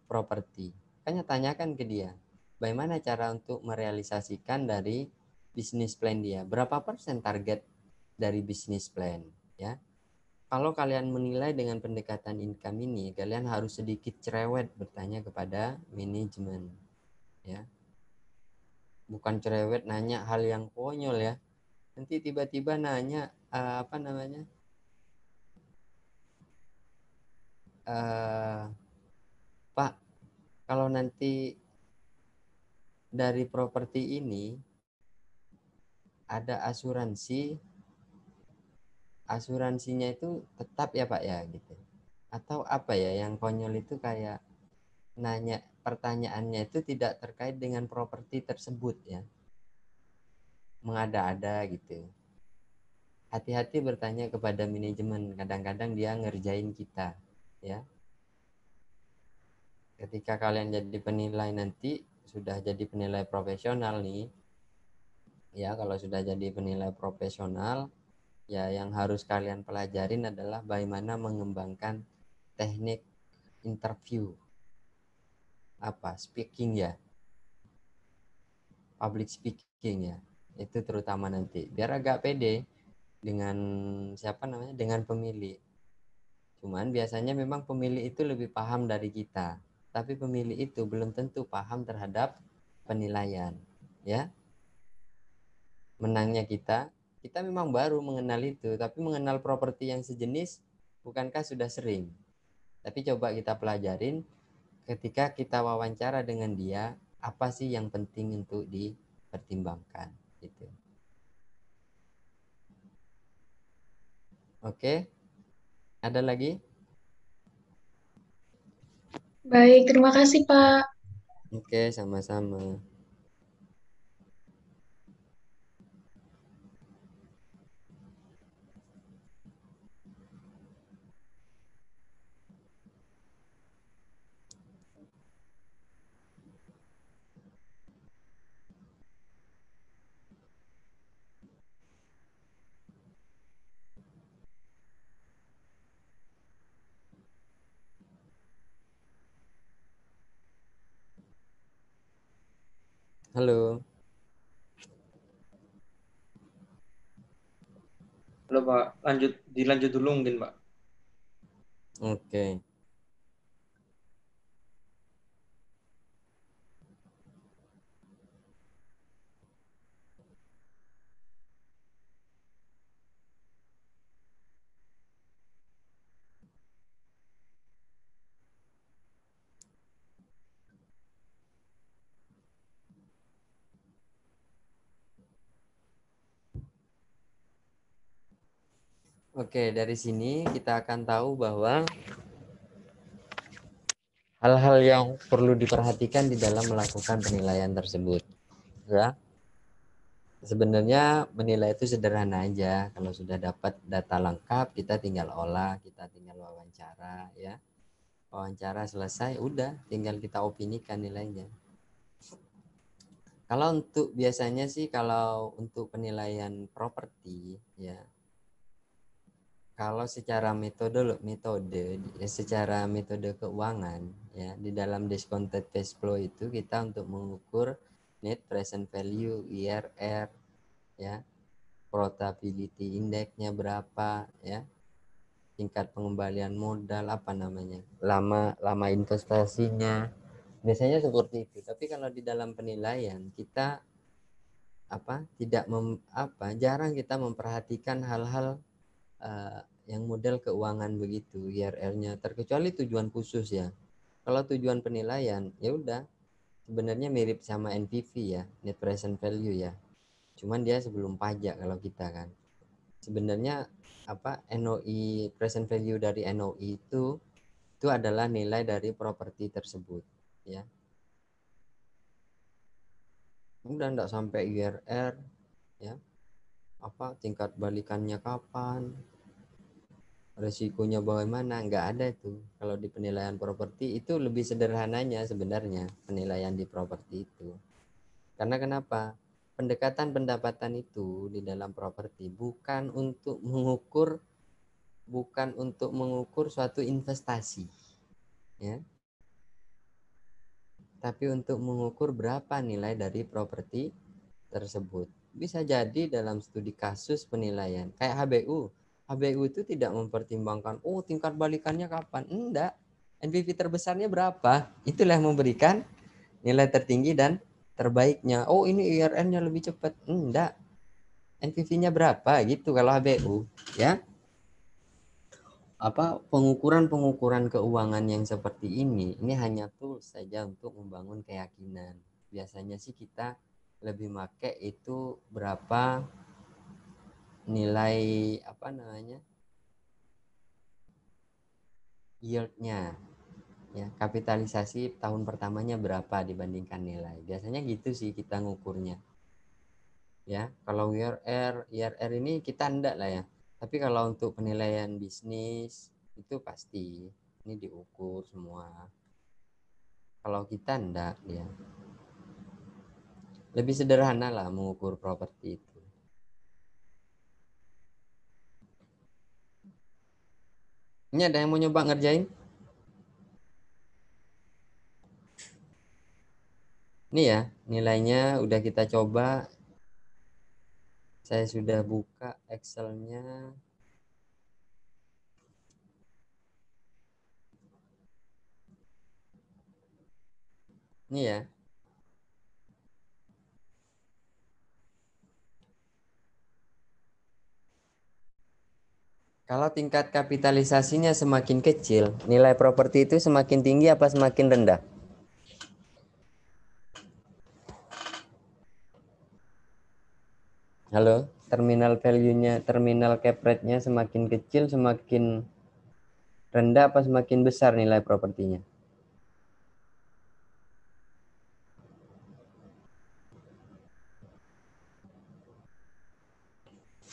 B: properti. Makanya tanyakan ke dia, bagaimana cara untuk merealisasikan dari bisnis plan dia, berapa persen target dari bisnis plan, ya. Kalau kalian menilai dengan pendekatan income ini, kalian harus sedikit cerewet bertanya kepada manajemen, ya. Bukan cerewet nanya hal yang konyol ya. Nanti tiba-tiba nanya Pak, kalau nanti dari properti ini ada asuransinya itu tetap ya Pak ya gitu. Atau apa ya yang konyol itu kayak nanya pertanyaannya itu tidak terkait dengan properti tersebut ya. Mengada-ada gitu. Hati-hati bertanya kepada manajemen, kadang-kadang dia ngerjain kita ya. Ketika kalian jadi penilai nanti, sudah jadi penilai profesional nih ya, kalau sudah jadi penilai profesional ya, yang harus kalian pelajarin adalah bagaimana mengembangkan teknik interview, speaking ya, public speaking ya, itu terutama nanti biar agak pede dengan dengan pemilik. Cuman biasanya memang pemilik itu lebih paham dari kita, tapi pemilik itu belum tentu paham terhadap penilaian ya. menangnya kita memang baru mengenal itu, tapi mengenal properti yang sejenis bukankah sudah sering? Tapi coba kita pelajarin ketika kita wawancara dengan dia, apa sih yang penting untuk dipertimbangkan gitu. Oke, ada lagi?
A: Baik, terima kasih Pak.
B: Oke, sama-sama. Halo.
C: Halo Pak, dilanjut dulu mungkin Pak.
B: Oke. Oke, dari sini kita akan tahu bahwa hal-hal yang perlu diperhatikan di dalam melakukan penilaian tersebut. Ya, sebenarnya menilai itu sederhana aja. Kalau sudah dapat data lengkap, kita tinggal olah, kita tinggal wawancara, ya. Wawancara selesai, udah, tinggal kita opinikan nilainya. Kalau untuk biasanya sih, kalau untuk penilaian properti, ya, kalau secara secara metode keuangan, ya, di dalam discounted cash flow itu kita untuk mengukur net present value, IRR, ya, profitability indexnya berapa, ya, tingkat pengembalian modal, apa namanya, lama investasinya, biasanya seperti itu. Tapi kalau di dalam penilaian kita jarang kita memperhatikan hal-hal yang model keuangan begitu, IRR-nya, terkecuali tujuan khusus ya. Kalau tujuan penilaian ya udah, sebenarnya mirip sama NPV ya, net present value ya, cuman dia sebelum pajak. Kalau kita kan sebenarnya NOI, present value dari NOI itu adalah nilai dari properti tersebut, ya. Udah enggak sampai IRR, ya, tingkat balikannya kapan, resikonya bagaimana, nggak ada itu. Kalau di penilaian properti itu lebih sederhananya sebenarnya penilaian di properti itu. Karena kenapa? Pendekatan pendapatan itu di dalam properti bukan untuk mengukur suatu investasi, ya, tapi untuk mengukur berapa nilai dari properti tersebut. Bisa jadi dalam studi kasus penilaian kayak HBU itu tidak mempertimbangkan tingkat balikannya kapan, enggak, NPV terbesarnya berapa, itulah yang memberikan nilai tertinggi dan terbaiknya. Ini IRR-nya lebih cepat, enggak, NPV-nya berapa gitu kalau HBU, ya. Pengukuran keuangan yang seperti ini hanya tools saja untuk membangun keyakinan. Biasanya sih kita lebih pakai itu berapa nilai yieldnya, ya, kapitalisasi tahun pertamanya berapa dibandingkan nilai. Biasanya gitu sih kita ngukurnya, ya. Kalau IRR ini kita enggak lah ya, tapi kalau untuk penilaian bisnis itu pasti ini diukur semua. Kalau kita enggak, ya, lebih sederhana lah mengukur properti itu. Ini ada yang mau nyoba ngerjain? Ini ya, nilainya udah kita coba. Saya sudah buka Excel-nya. Ini ya. Kalau tingkat kapitalisasinya semakin kecil, nilai properti itu semakin tinggi apa semakin rendah? Halo, terminal value-nya, terminal cap rate-nya semakin kecil, semakin rendah apa semakin besar nilai propertinya?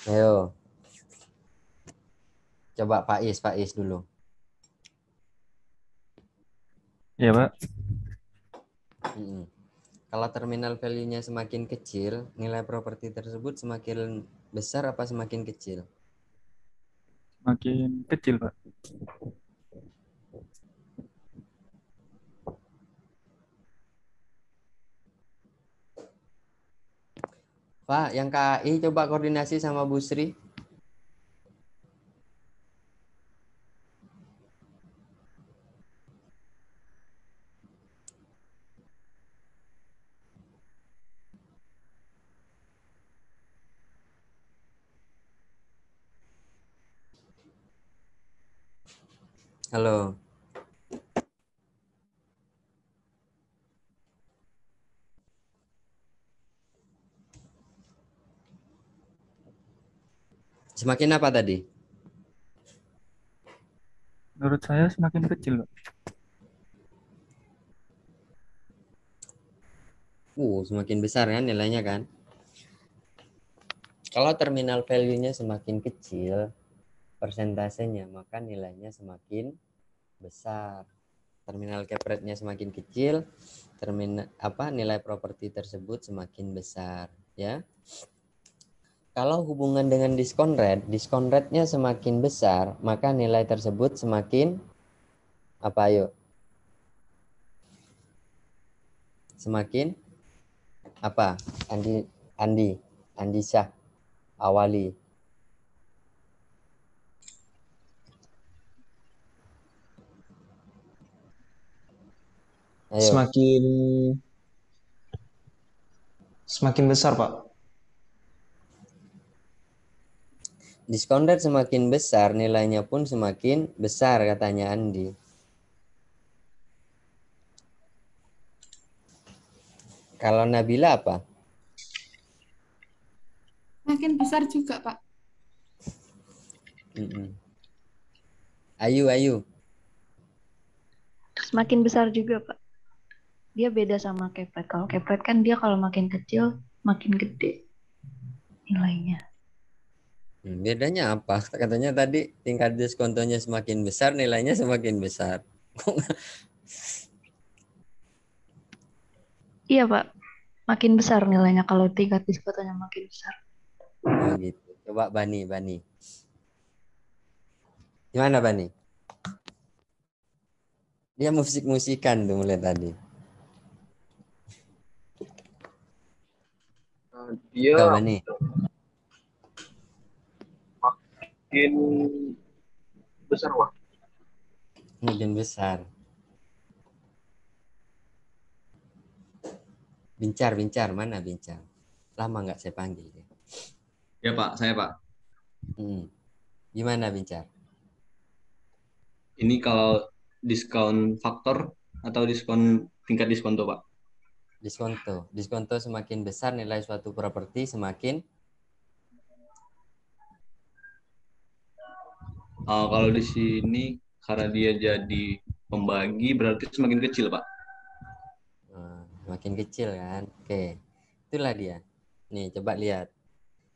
B: Ayo, coba Pak Is dulu.
D: Ya, Pak.
B: Mm-mm. Kalau terminal value-nya semakin kecil, nilai properti tersebut semakin besar apa semakin kecil?
D: Makin kecil, Pak.
B: Pak, yang KAI coba koordinasi sama Bu Sri. Halo. Semakin apa tadi?
D: Menurut saya semakin kecil, Pak.
B: Semakin besar kan nilainya kan? Kalau terminal value-nya semakin kecil, persentasenya, maka nilainya semakin besar. Terminal cap rate-nya semakin kecil, nilai properti tersebut semakin besar, ya. Kalau hubungan dengan diskon rate-nya semakin besar, maka nilai tersebut semakin apa ayo? Semakin apa? Andi Syah Awali. Ayo.
E: Semakin besar, Pak.
B: Diskon rate semakin besar, nilainya pun semakin besar katanya Andi. Kalau Nabila apa?
F: Makin besar juga, Pak.
B: Ayu.
G: Semakin besar juga, Pak. Dia beda sama cap rate. Kalau cap rate kan dia kalau makin kecil, makin gede nilainya.
B: Bedanya apa? Katanya tadi tingkat diskontonya semakin besar, nilainya semakin besar.
G: Iya, Pak. Makin besar nilainya kalau tingkat diskonnya makin besar.
B: Oh gitu. Coba Bani. Gimana Bani? Dia musik-musikan tuh mulai tadi.
H: Dia
B: Coba Bani.
H: makin besar, Pak.
B: Makin besar. Bincar, mana Bincar? Lama nggak saya panggil dia.
I: Ya Pak, saya Pak.
B: Gimana Bincar?
I: Ini kalau diskon faktor atau tingkat diskonto Pak?
B: Diskonto semakin besar nilai suatu properti semakin
I: kalau di sini karena dia jadi pembagi berarti semakin kecil Pak.
B: Semakin kecil kan? Oke, itulah dia. Nih coba lihat.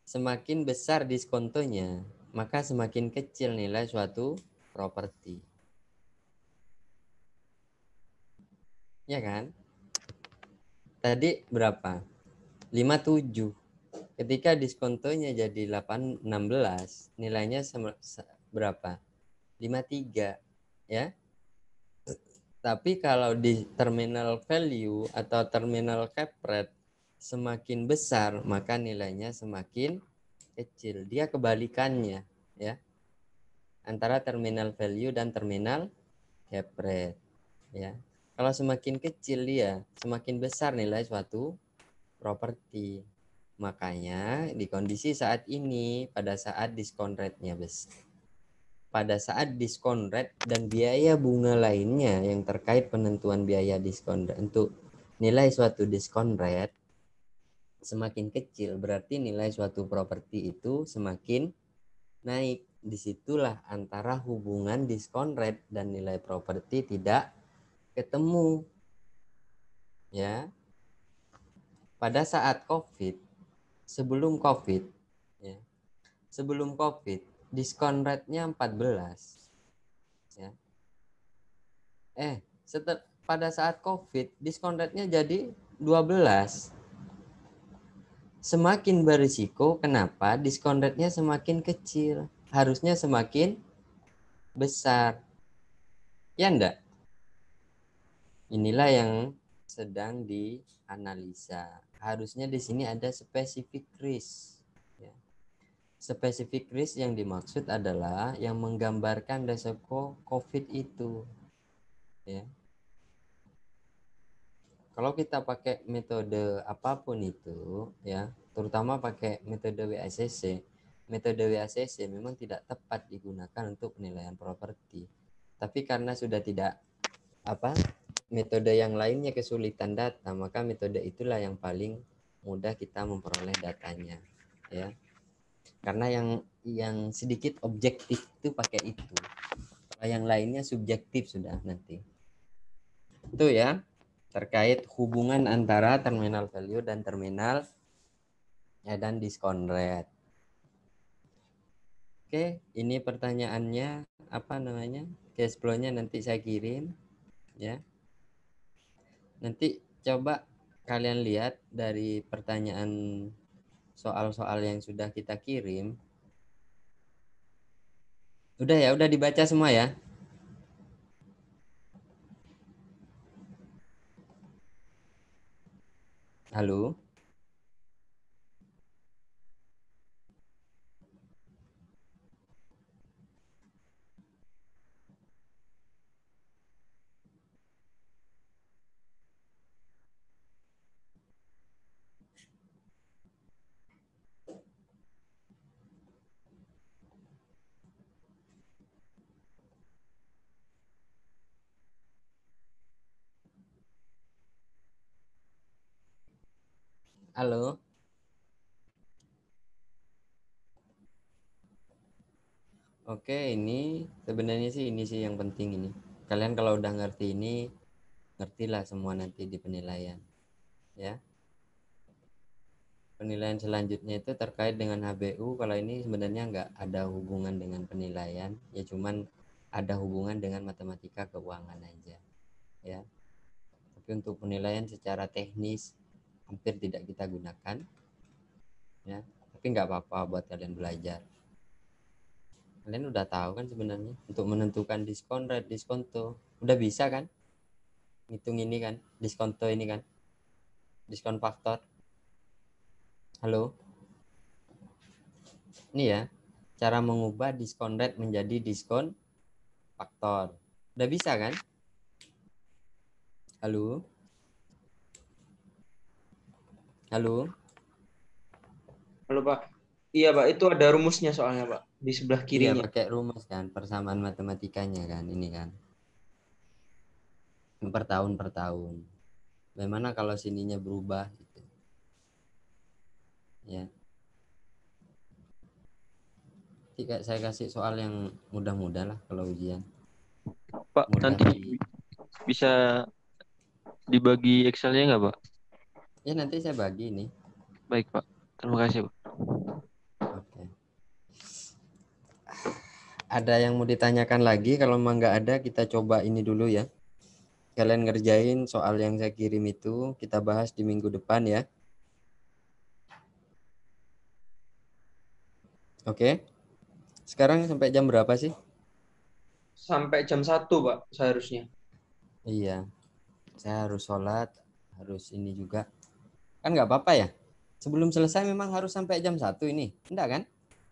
B: Semakin besar diskontonya, maka semakin kecil nilai suatu properti. Ya kan? Tadi berapa? 57. Ketika diskontonya jadi 16, nilainya berapa? 53, ya. Tapi kalau di terminal value atau terminal cap rate semakin besar, maka nilainya semakin kecil. Dia kebalikannya, ya. Antara terminal value dan terminal cap rate, ya. Kalau semakin kecil dia, semakin besar nilai suatu properti. Makanya di kondisi saat ini pada saat diskon rate-nya besar, pada saat diskon rate dan biaya bunga lainnya yang terkait penentuan biaya diskon rate untuk nilai suatu diskon rate semakin kecil, berarti nilai suatu properti itu semakin naik. Disitulah antara hubungan diskon rate dan nilai properti tidak ketemu. Ya, pada saat COVID, sebelum COVID, ya, sebelum COVID, diskon rate-nya 14. Ya. Pada saat COVID, diskon rate-nya jadi 12. Semakin berisiko, kenapa? Diskon rate-nya semakin kecil. Harusnya semakin besar. Ya enggak? Inilah yang sedang dianalisa. Harusnya di sini ada specific risk. Ya. Specific risk yang dimaksud adalah yang menggambarkan resiko COVID itu. Ya. Kalau kita pakai metode apapun itu, ya, terutama pakai metode WACC, metode WACC memang tidak tepat digunakan untuk penilaian properti. Tapi karena sudah tidak metode yang lainnya kesulitan data, maka metode itulah yang paling mudah kita memperoleh datanya, ya. Karena yang sedikit objektif itu pakai itu. Kalau yang lainnya subjektif sudah nanti. Itu ya, terkait hubungan antara terminal value dan terminal dan diskon rate. Oke, ini pertanyaannya cash flow-nya nanti saya kirim, ya. Nanti coba kalian lihat dari pertanyaan soal-soal yang sudah kita kirim. Udah dibaca semua ya. Halo. Halo. Oke, ini sebenarnya sih ini sih yang penting ini. Kalian kalau udah ngerti ini, ngertilah semua nanti di penilaian. Ya. Penilaian selanjutnya itu terkait dengan HBU. Kalau ini sebenarnya nggak ada hubungan dengan penilaian, ya cuman ada hubungan dengan matematika keuangan aja. Ya. Tapi untuk penilaian secara teknis hampir tidak kita gunakan. Ya. Tapi nggak apa-apa buat kalian belajar. Kalian udah tahu kan sebenarnya untuk menentukan diskon rate, diskonto. Udah bisa kan? Ngitung ini kan, diskonto ini kan. Diskon faktor. Halo. Ini ya, cara mengubah diskon rate menjadi diskon faktor. Udah bisa kan? Halo. Halo.
C: Halo Pak. Iya Pak, itu ada rumusnya soalnya Pak di sebelah
B: Iya,
C: kirinya.
B: pakai rumus kan, persamaan matematikanya kan, ini kan. Per tahun. Bagaimana kalau sininya berubah gitu. Ya. Nanti saya kasih soal yang mudah-mudah lah kalau ujian.
D: Pak,
B: Mudah
D: nanti bisa dibagi Excel-nya nggak, Pak?
B: Ya, nanti saya bagi ini.
D: Baik, Pak. Terima kasih, Pak.
B: Oke. Ada yang mau ditanyakan lagi? Kalau memang nggak ada, kita coba ini dulu ya. Kalian ngerjain soal yang saya kirim itu, kita bahas di minggu depan ya. Oke. Sekarang sampai jam berapa sih?
C: Sampai jam 1 Pak seharusnya.
B: Iya. Saya harus sholat, harus ini juga. Kan nggak apa-apa ya? Sebelum selesai memang harus sampai jam 1 ini. Enggak kan?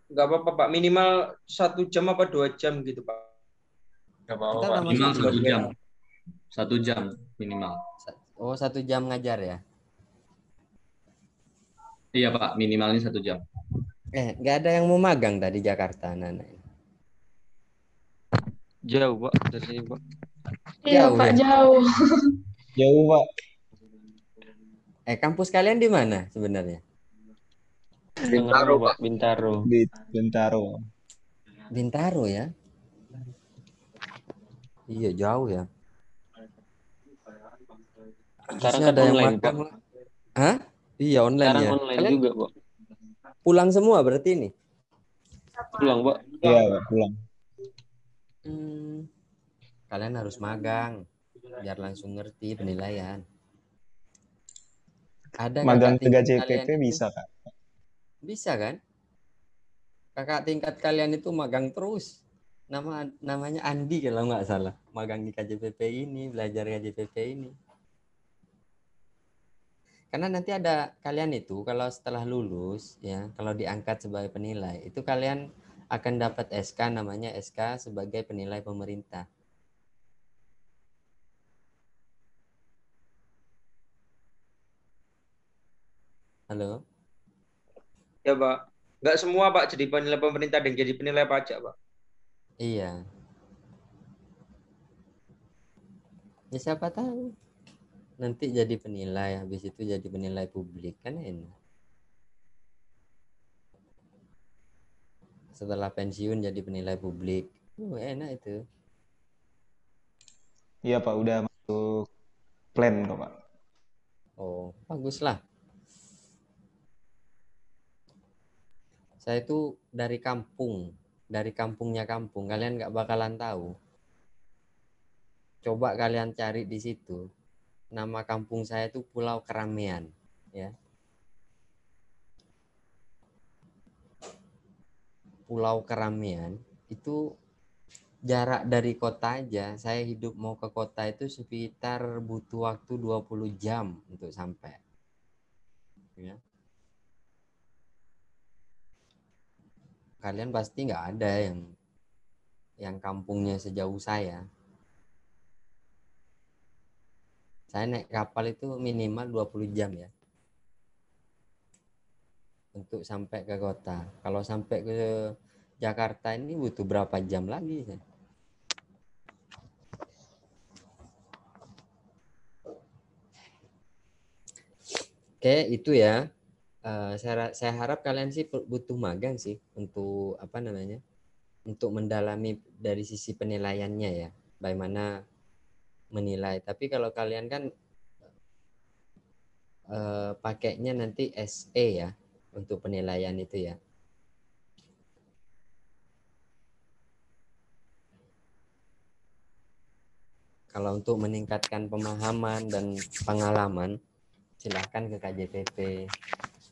C: Nggak apa-apa Pak, minimal 1 jam apa 2 jam gitu Pak.
I: Nggak apa-apa,
B: Kita
I: Pak.
B: udah
I: Minimal
B: masuk
I: 1
B: ini.
I: jam. 1 jam minimal.
B: Oh, 1 jam ngajar ya?
I: Iya, Pak. Minimalnya 1 jam.
B: Nggak ada yang mau magang tadi Jakarta, anak-anak.
D: Jauh, Pak, dari sini, Pak.
A: Iya,
B: Jauh
A: Pak,
B: ya.
A: jauh.
E: Jauh, Pak.
B: Kampus kalian di mana sebenarnya?
D: Tangerang,
H: Bintaro,
D: Pak,
H: Pak.
D: Bintaro.
E: Di Bintaro.
B: Bintaro ya. Iya, jauh ya.
D: Sekarang
B: Harusnya
D: kan
B: ada yang
D: online, Pak.
B: magang lah. Hah? Iya, online
D: Sekarang
B: ya.
D: online
B: Kalian
D: juga, Pak.
B: pulang semua berarti ini?
D: Pulang, Pak.
E: Iya, Pak, pulang.
B: Kalian harus magang biar langsung ngerti penilaian. Ada
E: Magang
B: kakak
E: ke
B: tingkat
E: JPP
B: kalian itu?
E: bisa, Kak.
B: Bisa kan? Kakak tingkat kalian itu magang terus. Namanya Andi kalau nggak salah. Magang di KJPP ini, belajar KJPP ini. Karena nanti ada kalian itu kalau setelah lulus ya, kalau diangkat sebagai penilai, itu kalian akan dapat SK namanya SK sebagai penilai pemerintah. Halo?
C: Ya, Pak. Nggak semua, Pak, jadi penilai pemerintah dan jadi penilai pajak, Pak.
B: Iya. Ya siapa tahu. Nanti jadi penilai, habis itu jadi penilai publik. Kan enak. Setelah pensiun jadi penilai publik. Enak itu.
E: Iya, Pak, udah masuk plan kok, Pak.
B: Oh, bagus lah. Saya itu dari kampung. Dari kampungnya kampung. Kalian nggak bakalan tahu. Coba kalian cari di situ. Nama kampung saya itu Pulau Keramaian. Ya. Pulau Keramaian itu jarak dari kota aja. Saya hidup mau ke kota itu sekitar butuh waktu 20 jam untuk sampai. Ya. Kalian pasti nggak ada yang kampungnya sejauh saya. Saya naik kapal itu minimal 20 jam ya. Untuk sampai ke kota. Kalau sampai ke Jakarta ini butuh berapa jam lagi? Oke, itu ya. Saya harap kalian sih butuh magang sih untuk apa namanya? Untuk mendalami dari sisi penilaiannya ya. Bagaimana menilai. Tapi kalau kalian kan pakainya nanti SE ya untuk penilaian itu ya. Kalau untuk meningkatkan pemahaman dan pengalaman, silahkan ke KJPP.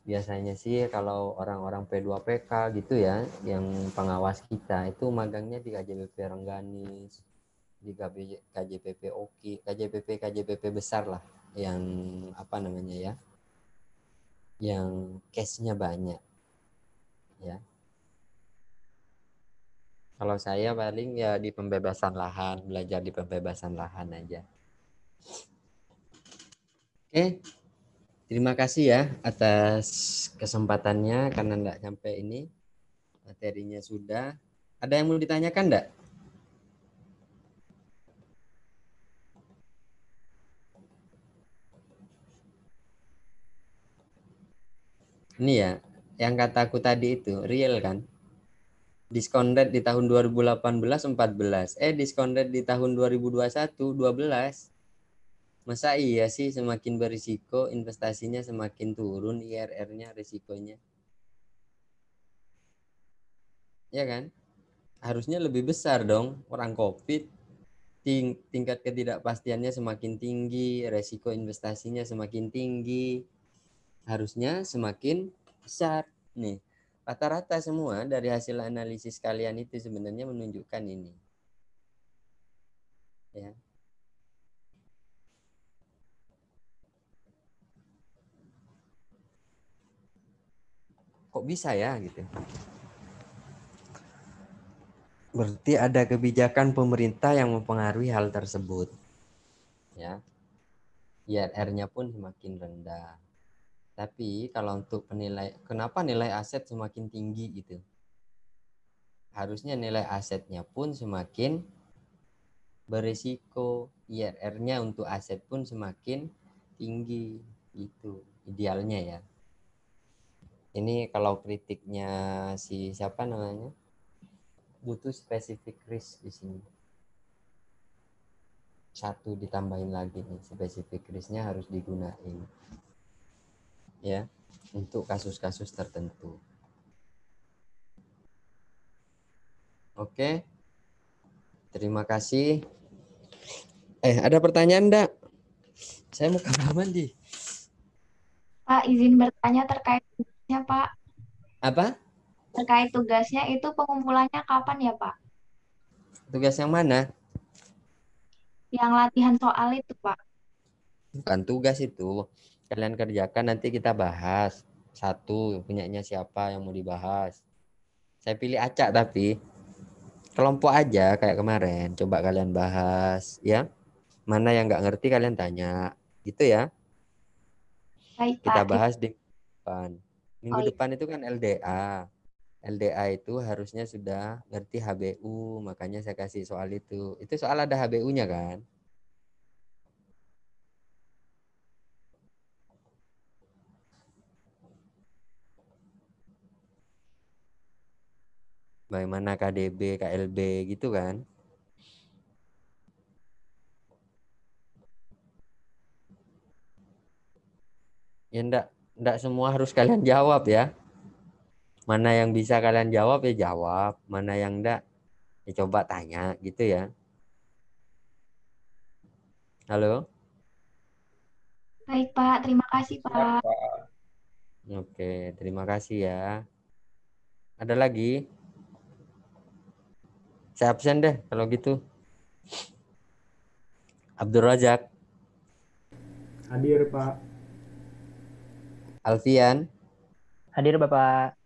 B: Biasanya sih kalau orang-orang P2PK gitu ya, yang pengawas kita itu magangnya di KJPP Rengganis, di KJPP Oki, KJPP besar lah, yang apa namanya ya, yang case-nya banyak, ya. Kalau saya paling ya di pembebasan lahan, belajar di pembebasan lahan aja. Oke, terima kasih ya atas kesempatannya karena enggak sampai ini. Materinya sudah. Ada yang mau ditanyakan enggak? Ini ya, yang kataku tadi itu real kan? Diskon rate di tahun 2018 14. Diskon rate di tahun 2021 12. Masa iya sih semakin berisiko investasinya semakin turun IRR-nya risikonya. Ya kan? Harusnya lebih besar dong orang Covid. Tingkat ketidakpastiannya semakin tinggi, resiko investasinya semakin tinggi. Harusnya semakin besar. Nih, rata-rata semua dari hasil analisis kalian itu sebenarnya menunjukkan ini. Ya. Kok bisa ya gitu? Berarti ada kebijakan pemerintah yang mempengaruhi hal tersebut. Ya. IRR-nya pun semakin rendah. Tapi kalau untuk kenapa nilai aset semakin tinggi gitu? Harusnya nilai asetnya pun semakin berisiko, IRR-nya untuk aset pun semakin tinggi. Itu idealnya ya. Ini kalau kritiknya si siapa namanya, butuh specific risk di sini. Satu ditambahin lagi nih, specific risk-nya harus digunain ya untuk kasus-kasus tertentu. Oke, terima kasih. Ada pertanyaan enggak? Saya mau kamar mandi.
J: Pak, izin bertanya terkait tugasnya, Pak.
B: Apa?
J: Terkait tugasnya itu pengumpulannya kapan ya, Pak?
B: Tugas yang mana?
J: Yang latihan soal itu, Pak.
B: Bukan tugas itu. Kalian kerjakan, nanti kita bahas. Satu, punyanya siapa yang mau dibahas. Saya pilih acak tapi kelompok aja kayak kemarin. Coba kalian bahas ya. Mana yang nggak ngerti kalian tanya. Gitu ya.
J: Baik,
B: Kita
J: Pak.
B: bahas di depan. Minggu
J: Oh, iya.
B: depan itu kan LDA. LDA itu harusnya sudah ngerti HBU. Makanya saya kasih soal itu. Itu soal ada HBU-nya kan. Bagaimana KDB, KLB gitu kan. Ya enggak semua harus kalian jawab ya. Mana yang bisa kalian jawab ya jawab, mana yang enggak ya coba tanya gitu ya. Halo?
J: Baik, Pak. Terima kasih, Pak.
B: Oke, terima kasih ya. Ada lagi? Saya absen deh kalau gitu. Abdul Razak,
K: Hadir, Pak.
B: Alfian,
L: Hadir Bapak.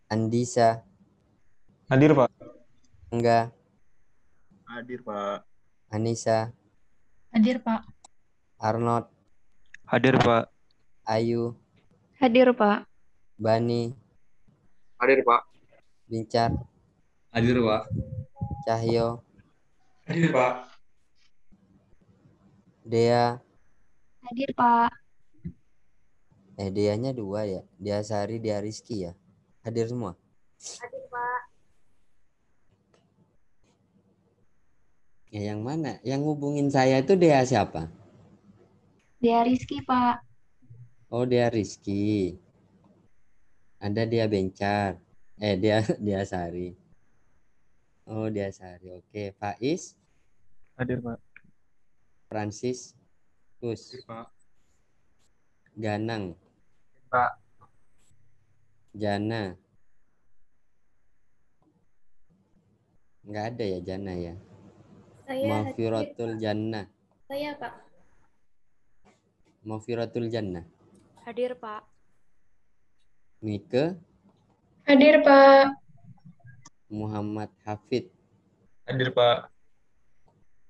B: Andisa,
E: Hadir, Pak.
B: Angga,
H: Hadir, Pak.
B: Anissa,
F: Hadir, Pak.
B: Arnold,
D: Hadir, Pak.
B: Ayu,
G: Hadir, Pak.
B: Bani,
H: Hadir, Pak.
B: Bincar,
I: Hadir, Pak.
B: Cahyo,
H: Hadir, Pak.
B: Dea.
J: Hadir, Pak.
B: Deanya 2 ya. Dia Sari, dia Rizky ya. Hadir semua.
J: Hadir, Pak.
B: Ya yang mana? Yang ngubungin saya itu Dea siapa?
J: Dia Rizky, Pak.
B: Oh, dia Rizky. Ada dia Bencar. Dia Sari. Oh, dia Sari. Oke, Faiz,
D: Hadir, Pak.
B: Francis, Kus,
H: Hadir, Pak.
B: Ganang,
H: Pak.
B: Jana. Nggak ada ya Jana ya.
J: Saya
B: Mafiratul Jannah.
J: Saya, Pak.
B: Mafiratul Jannah.
M: Hadir, Pak.
B: Mike,
A: Hadir, Pak.
B: Muhammad Hafid,
H: Hadir, Pak.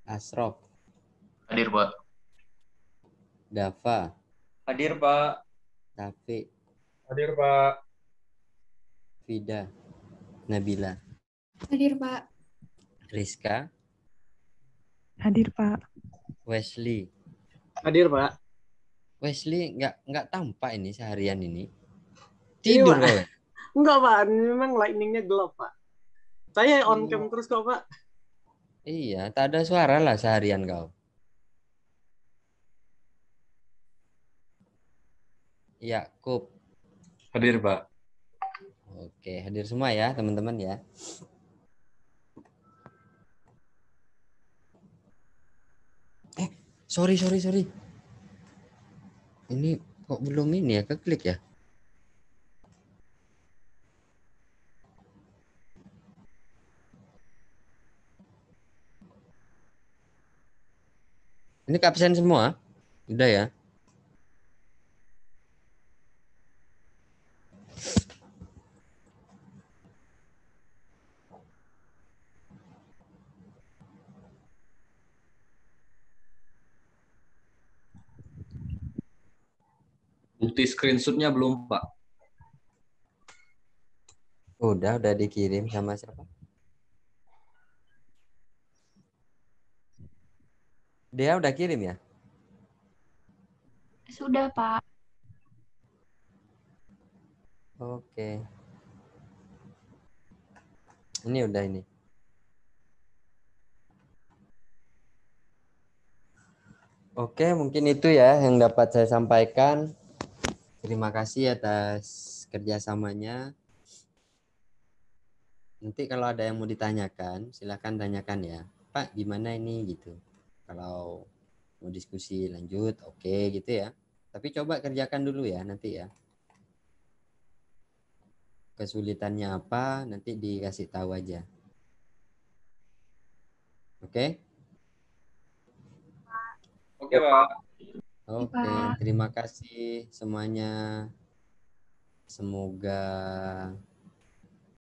B: Asrof,
H: Hadir, Pak.
B: Dava,
C: Hadir, Pak.
B: Taufik,
H: Hadir, Pak.
B: Fida, Nabila,
F: Hadir, Pak.
B: Rizka,
N: Hadir, Pak.
B: Wesley.
K: Hadir, Pak.
B: Wesley nggak tampak ini seharian ini.
K: Ini,
B: Tidur
K: Pak.
B: kau ya?
K: Enggak, Pak. Memang lightning-nya gelap, Pak. Saya on cam terus kok, Pak.
B: Iya, tak ada suara lah seharian kau. Yakub.
I: Hadir, Pak.
B: Oke, hadir semua ya teman-teman ya. Sorry. Ini kok belum ini ya, keklik ya? Ini absen semua? Udah ya?
I: Bukti screenshotnya belum, Pak.
B: Udah dikirim sama siapa? Dia udah kirim ya?
J: Sudah, Pak.
B: Oke. Ini udah ini. Oke, mungkin itu ya yang dapat saya sampaikan. Terima kasih atas kerjasamanya. Nanti kalau ada yang mau ditanyakan, silakan tanyakan ya. Pak, gimana ini gitu. Kalau mau diskusi lanjut, oke gitu ya. Tapi coba kerjakan dulu ya nanti ya. Kesulitannya apa, nanti dikasih tahu aja. Oke?
C: Oke, Pak.
B: Oke, terima kasih semuanya. Semoga